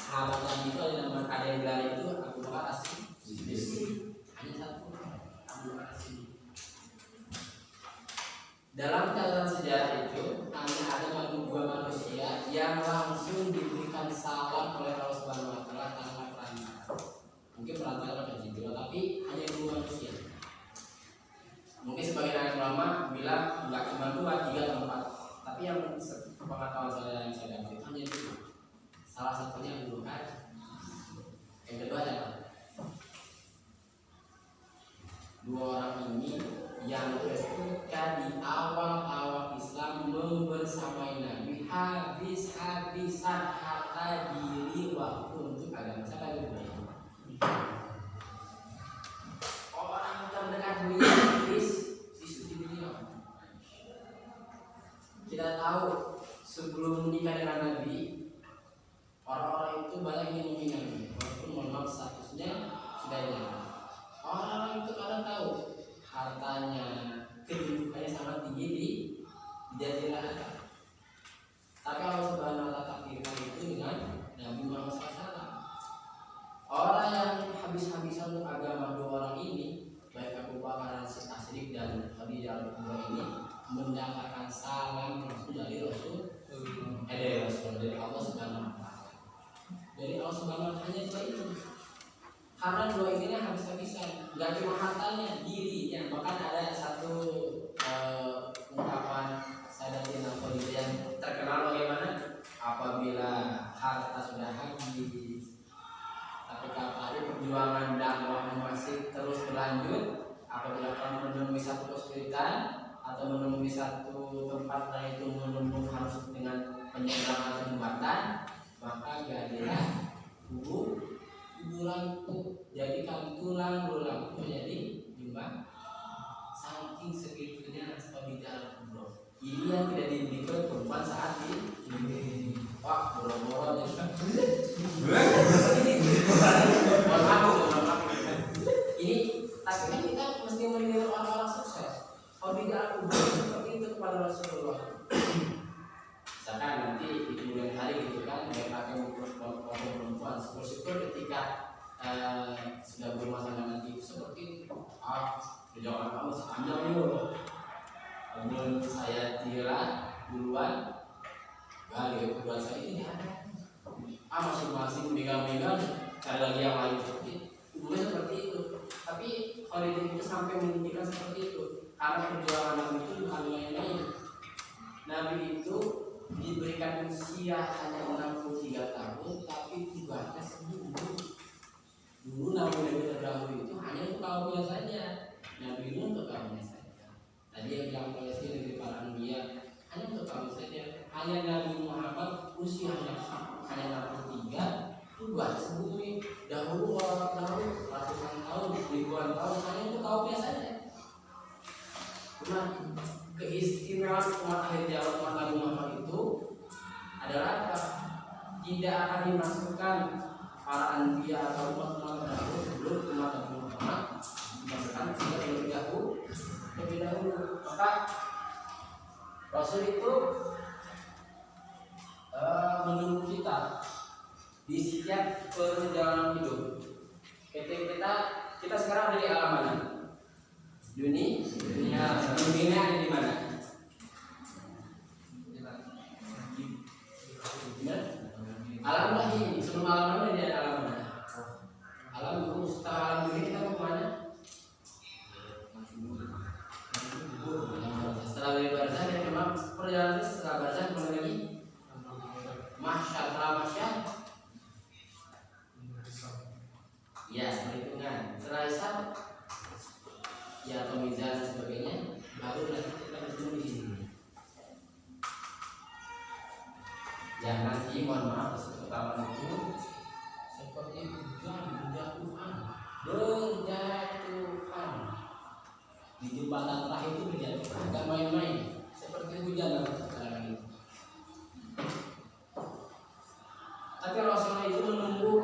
sahabat Nabi itu ada yang gelar itu Abu Bakar As-Siddiq. Hanya satu, Abu Bakar As-Siddiq. Dalam catatan sejarah itu hanya ada 2 manusia yang langsung diberikan salam oleh Allah Subhanahu Wa Taala tanpa perantara. Mungkin perantara pada Jibril, tapi hanya 2 manusia. Mungkin sebagian ulama bilang enggak cuma 2, 3 atau 4. Tapi yang pengetahuan saya yang saya dapat itu hanya 2. Salah satunya Abu Bakar. Yang kedua adalah 2 orang ini yang ketika di awal Islam membersamai Nabi habis-habisan harta diri waktu untuk agama. Siapa yang lebih baik? Orang terdekat beliau istri beliau. Kita tahu sebelum menikah dengan Nabi, orang-orang itu banyak yang menghina Nabi, walaupun mohon maaf statusnya sudah nyata. Orang itu kadang tahu hartanya, kedudukannya sangat tinggi di Jazirah Arab. Tapi Allah Subhanahu Wa Taala takdirkan itu dengan Nabi Muhammad SAW. Orang yang habis-habisan untuk agama 2 orang ini, baik Abu Bakar As-Siddiq dan Khadijah Al-Kubra ini, mendapatkan salam langsung dari dari Allah Subhanahu Wa Taala. Dari Allah Subhanahu Wa Taala hanya 2 itu. Karena 2 ini habis-habisan, nggak cuma hartanya, dirinya. Bahkan ada satu ungkapan Sayyidatina Khadijah yang terkenal bagaimana, apabila harta sudah habis, tapi kalau perjuangan dakwah masih terus berlanjut, apabila kamu menemui satu kesulitan atau menemui satu tempat lain itu menemui harus dengan penyeberangan jembatan, maka jadilah kuburanku, jadikan tulang belulang menjadi jembatan. Saking segitunya Khadijah Al-Kubra. Ini yang tidak diberikan perempuan saat ini. Wah, boro-boro ini. Ini tapi kan kita mesti melihat orang-orang sukses. Khadijah Al-Kubra seperti itu kepada Rasulullah. Misalkan nanti di kemudian hari gitu kan, mereka akan perempuan syukur-syukur ketika sudah berumah tangga nanti seperti itu. Jangan kamu sepanjang dulu. Kemudian saya tira duluan, balik kedua saya ini ada. Masing-masing meninggal, cari lagi yang lain seperti itu. Umumnya seperti itu. Tapi kalau itu sampai menunjukkan seperti itu, karena perjuangan Nabi itu bukan main-main. Nabi itu diberikan usia hanya 63 tahun, tapi tugasnya sembuh. Dulu Nabi terdahulu itu hanya untuk kaumnya saja. Nabi itu untuk kaumnya saja. Tadi yang bilang Palestina dari para Nabi hanya untuk kaum saja. Hanya Nabi Muhammad usianya hanya 63, tugasnya sembuh. Dahulu ratusan tahun, ribuan tahun hanya untuk kaumnya saja. Cuma keistimewaan umat akhir zaman umat Nabi Muhammad itu adalah apa? Tidak akan dimasukkan para anbiya atau umat terdahulu sebelum umat Nabi Muhammad dimasukkan terlebih dahulu. Maka Rasul itu menunggu kita di setiap perjalanan hidup. Kita sekarang ada di alam mana? Dunia ada di mana? Alam lagi, sebelum alam mana dia ada alam mana? Alam dulu, setelah alam dunia kita mau kemana? Setelah dari barzah dan memang perjalanan setelah barzah kemana lagi? Mahsyar, setelah mahsyar ya perhitungan, setelah hisab ya atau mizan dan sebagainya, baru nanti kita bertemu di sini. Yang nanti mohon maaf pertama itu seperti berjatuhan di jembatan terakhir itu berjatuhan, nggak main-main, seperti hujan sekarang ini. Tapi Rasulullah itu menunggu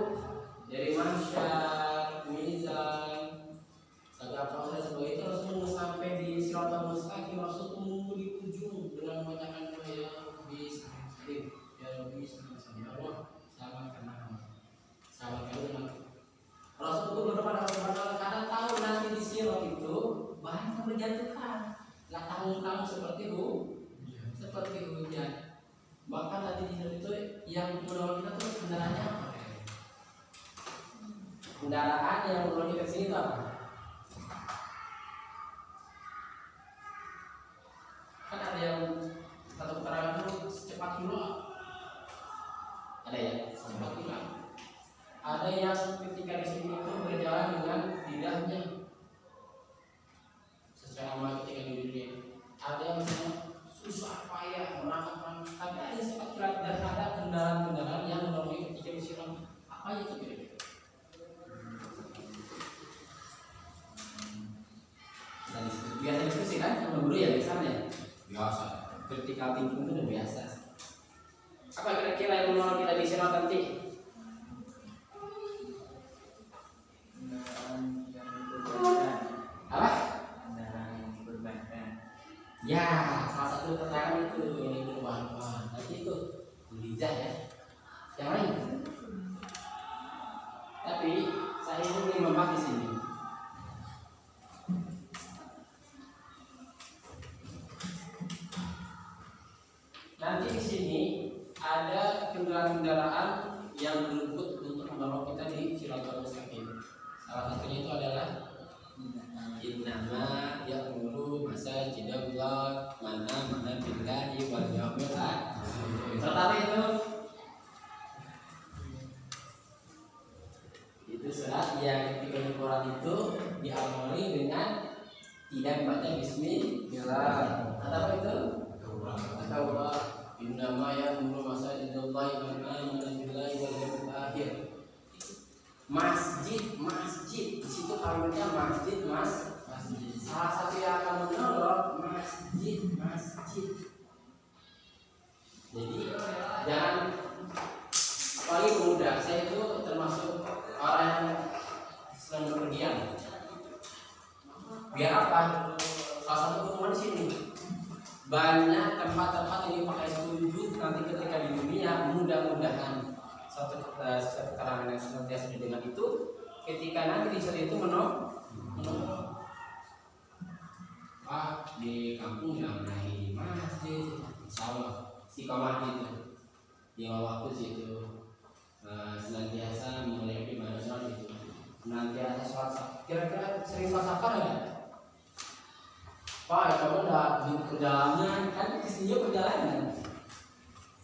dari mahsyar, mizan, segala proses sebagai itu. Rasul menunggu sampai di Siratal Mustaqim. Rasul menunggu di ujung dengan membacakan doa ya Rabbi Salim, ya Rabbi Salim, ya Allah selamatkan dengan Rasul itu berdoa karena tahu nanti di Sirat itu banyak menjatuhkan, nggak tanggung-tanggung seperti hujan. Bahkan nanti di Sirat itu yang menolong kita tuh kendaraannya apa? Kendaraan yang menolong kita sini itu apa? Kan ada yang satu putaran itu secepat kilat, ada ya secepat kilat. Ada yang ketika di sini itu berjalan dengan lidahnya sesuai amal ketika di dunia. Ada yang susah payah menangkap, tapi ada yang secepat kilat dan ada kendaraan-kendaraan yang menolong ketika di sini. Apa itu kira-kira? Biasa diskusi kan sama guru ya misalnya biasa vertikal thinking itu udah biasa. Apa kira-kira yang menolong kita di sirat nanti? Apa? Ya, salah satu keterangan itu yang berbahan-bahan. Nanti itu lidah ya. Yang lain. Tapi saya ingin membahas di sini. Nanti di sini ada kendaraan-kendaraan yang berebut untuk membawa kita di Siratal Mustaqim. Salah satunya itu adalah innama ya'muru masajidallah man amana billahi wal yawmil akhir. Pertama itu surat yang ketika di Quran itu diawali dengan tidak membaca bismillah. Apa itu? Taubat. Innama ya'muru masajidallahi man amana billahi wal yawmil akhir. Masjid. Di situ kalimatnya masjid. Salah satu yang akan menolong masjid. Jadi jangan, apalagi pemuda. Saya itu termasuk orang yang sedang berpergian. Biar apa? Salah satu keuntungan di sini. Banyak tempat-tempat yang dipakai sujud nanti ketika di dunia. Mudah-mudahan satu keterangan yang senantiasa didengar itu ketika nanti di saat itu menolong. Di kampung yang naik masjid sama istiqomah itu di waktu situ senantiasa memulai ibadah sholat itu, senantiasa sholat. Kira-kira sering sholat safar ya? Pak, kamu udah di perjalanan kan isinya perjalanan.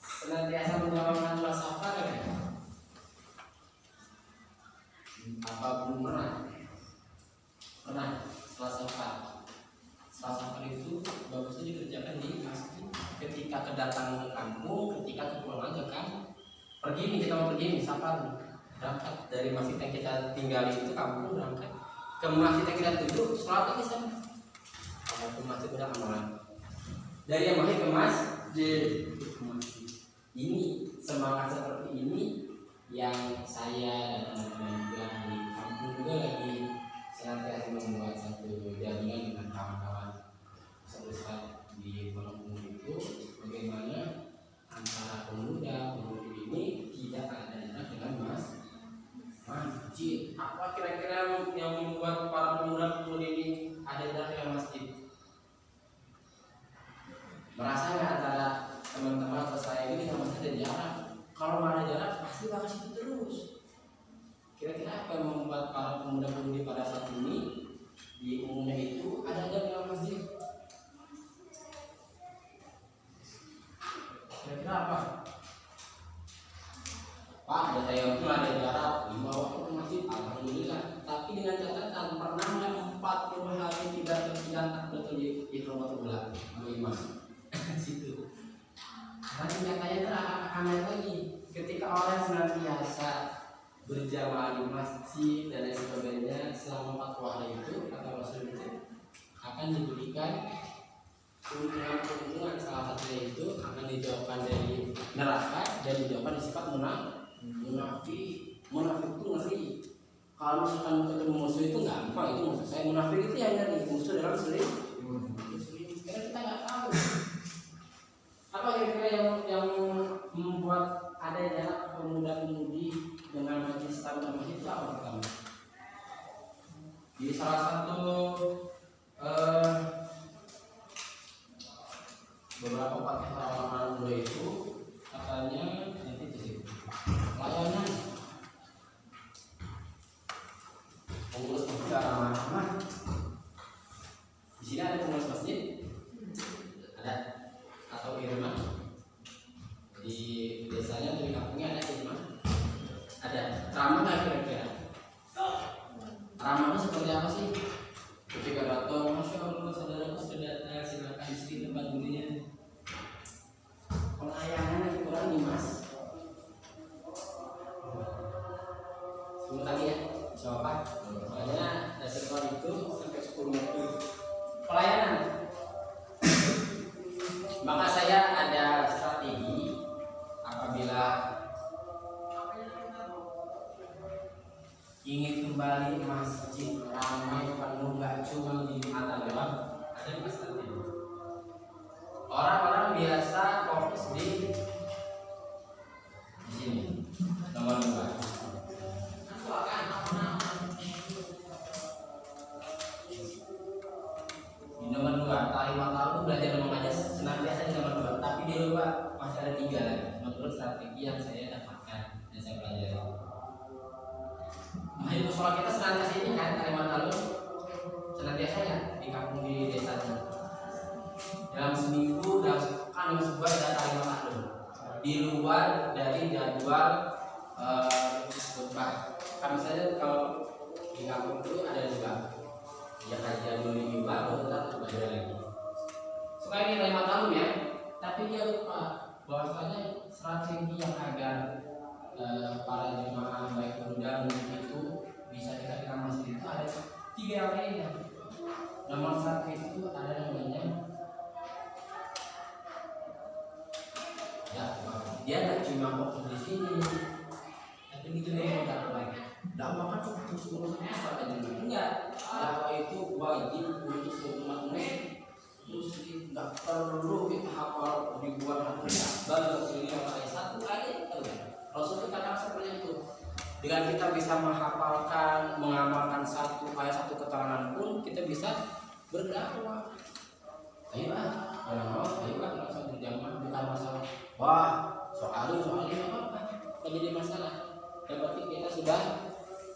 Senantiasa menjalankan sholat safar ya? Apa belum pernah sholat safar? Sholat safar itu bagusnya dikerjakan di masjid. Ketika kedatangan ke kampung, ketika kepulangan ke kampung. Pergi nih, kita mau pergi nih safar, berangkat dari masjid yang kita tinggali itu kampung, berangkat ke masjid yang kita tuju, sholat lagi sama. Kalau ke masjid udah amalan. Dari yang masih ke masjid. Ini semangat seperti ini yang saya dan teman-teman juga di kampung juga lagi senantiasa membuat satu jaringan dengan kawan-kawan Ustaz di Pondok Umum itu, bagaimana antara pemuda-pemudi ini tidak ada jarak dengan masjid. Apa kira-kira yang membuat para pemuda-pemudi ini ada jarak dengan masjid? Merasa nggak antara teman-teman atau saya ini dengan masjid ada jarak? Kalau nggak ada jarak pasti bakal situ terus. Kira-kira apa yang membuat para pemuda-pemudi pada saat ini di umumnya itu ada jarak dengan masjid? Kira-kira apa? Pak, ada tayamum, ada jarak 5 waktu ke masjid, alhamdulillah. Tapi dengan catatan pernah nggak 40 hari tidak terpidana betul ikhram atau bulan imam situ. Nanti nyatanya terangkat lagi ketika orang senantiasa berjamaah di masjid dan lain sebagainya selama 40 hari itu, kata Rasul itu akan diberikan keuntungan salah satunya itu akan dijauhkan dari neraka dan dijauhkan dari sifat munafik. Munafik itu ngeri. Kalau misalkan ketemu musuh itu gampang, itu musuh saya. Munafik itu yang dari musuh dalam sering. Karena kita nggak tahu apa kira-kira yang membuat ada jarak pemuda-pemudi dengan majlis tamu itu apa pertama? Di salah satu beberapa paket orang-orang muda itu katanya nanti di situ layanan pengurus masjid ramah. Di sini ada pengurus masjid, ada atau irma di desanya atau di kampungnya ada irma, ada ramah nggak kira-kira? Ramah itu seperti apa sih? Ketika datang, masya Allah saudaraku sudah datang, silakan di sini tempat dulunya. Pelayanan yang kurang nih mas. Sebelum lagi ya, jawaban. Soalnya dasar soal itu sampai 10 menit. Pelayanan. Maka saya ada strategi apabila ingin kembali masjid ramai penuh, nggak cuma di mata doang, ada yang strategi. Orang-orang biasa fokus di sini nomor 2. Di nomor 2 kalimat tahu belajar mengajar senantiasa di nomor 2, tapi dia lupa masih ada 3 lagi menurut strategi yang saya dapatkan dan saya pelajari. Nah, itu soal kita senantiasa ini kan kalimat tahu senantiasa ya di kampung di desa ini. Dalam seminggu, dalam sepekan, dalam sebulan ada kalimat tahu di luar dari jadwal khutbah. Kami saja kalau di kampung itu ada 2. Ya kajian dulu di baru tetap belajar lagi. Suka ini kalimat tahu ya, tapi dia lupa bahwasanya strategi yang agar para jemaah baik pemuda itu bisa dikatakan masjid itu ada 3 yang lainnya. Nomor 1 itu ada namanya ya, dia nggak cuma fokus di sini, tapi gitu deh lagi. Dakwah kan cuma terus besar aja enggak. Dakwah itu wajib untuk semua muslim, nggak perlu kita hafal ribuan hadis. Baru ini ayat 1 aja tahu. Rasul kita kan seperti itu. Dengan kita bisa menghafalkan, mengamalkan 1 ayat 1 keterangan pun kita bisa berdakwah. Ayo ayo langsung berjamaah, bukan masalah. Wah, soalnya apa? Tidak jadi masalah. Yang penting kita sudah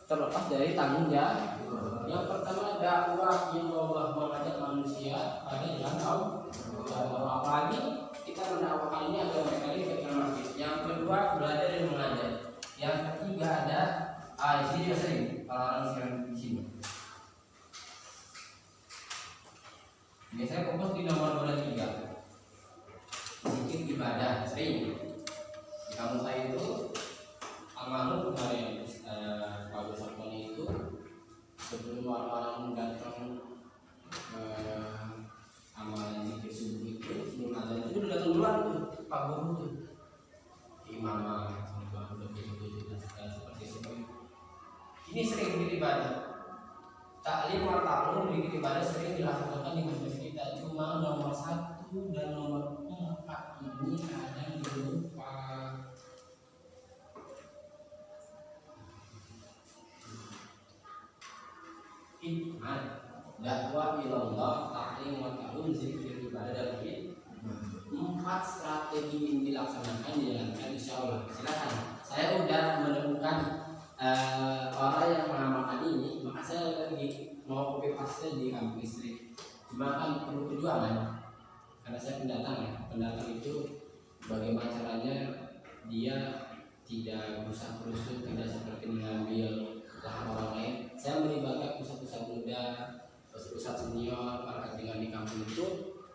terlepas dari tanggung jawab. Yang pertama dakwah yang Allah mengajak manusia pada jalan Allah. Apalagi kita mendakwahkan ini agar mereka ini ke masjid. Yang kedua belajar dan mengajar. Yang ketiga ada di sini juga sering kalau orang sekarang di sini. Biasanya fokus di nomor 2 dan 3. Zikir ibadah sering. Di kampung saya itu almarhum kemarin Pak Gusaponi itu sebelum orang-orang datang Pak Guru imam seperti itu. Ini sering beribadah. Taklim wa ta'lum beribadah sering dilakukan di masjid kita. Cuma nomor 1 dan nomor 4 ini kadang dilupa. Hikmah dakwah ilallah, taklim wa ta'lum, zikir, ibadah dan hikmah. 4 strategi ini dilaksanakan dijalankan, insya Allah. Silakan. Saya udah menemukan orang yang mengamalkan ini, maka saya lagi mau copy paste di kampung istri. Cuma kan perlu perjuangan, karena saya pendatang ya. Pendatang itu bagaimana caranya dia tidak berusaha kusut, tidak seperti mengambil lahan orang lain. Saya melibatkan pusat-pusat muda, pusat senior, para tinggal di kampung itu,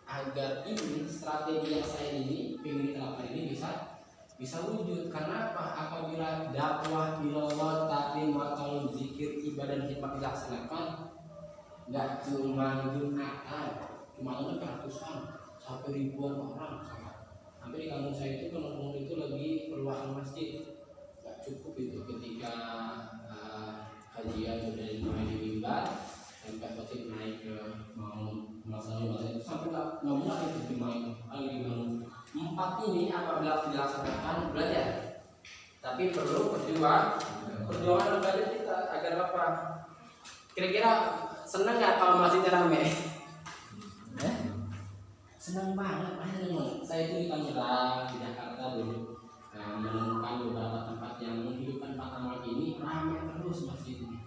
agar ini strategi yang saya ini ingin diterapkan ini bisa wujud. Karena apa? Apabila dakwah ilallah, taklim wa ta'lum, zikir, ibadah dan hikmah dilaksanakan, nggak cuma Jumatan, cuma ratusan sampai ribuan orang. Sampai di kampung saya itu penumpang itu lagi perluasan masjid, nggak cukup itu ketika kajian sudah dimulai di mimbar sampai khotib naik ke mau masalah itu sampai nggak mulai itu dimain lagi dibangun. 4 ini apabila dilaksanakan belajar, tapi perlu perjuangan belajar kita agar apa? Kira-kira senang nggak kalau masjidnya rame? Senang banget, saya itu di Tangerang, di Jakarta dulu menemukan beberapa tempat yang menghidupkan Pak Amal ini ramai terus masjidnya.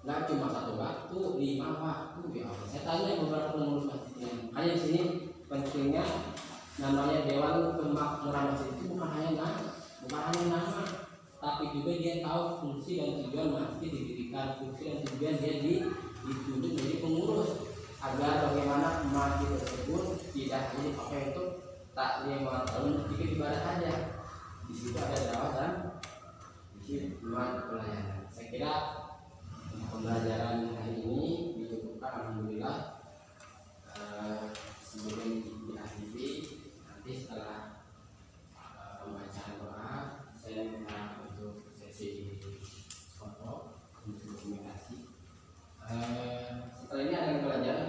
Nggak cuma 1 waktu, 5 waktu ya Allah. Saya tanya beberapa pengurus masjidnya. Makanya di sini pentingnya namanya Dewan Kemakmuran Masjid itu bukan hanya nama, tapi juga dia tahu fungsi dan tujuan masjid didirikan, fungsi dan tujuan dia ditunjuk menjadi pengurus, agar bagaimana masjid tersebut tidak hanya dipakai untuk taklim wa ta'lum, jika ibadah saja. Di situ ada dakwah dan di situ pelayanan. Saya kira pembelajaran hari ini dicukupkan, alhamdulillah. Sebelum diakhiri, nanti setelah pembacaan doa, saya minta untuk sesi foto untuk dokumentasi. Setelah ini ada yang pelajaran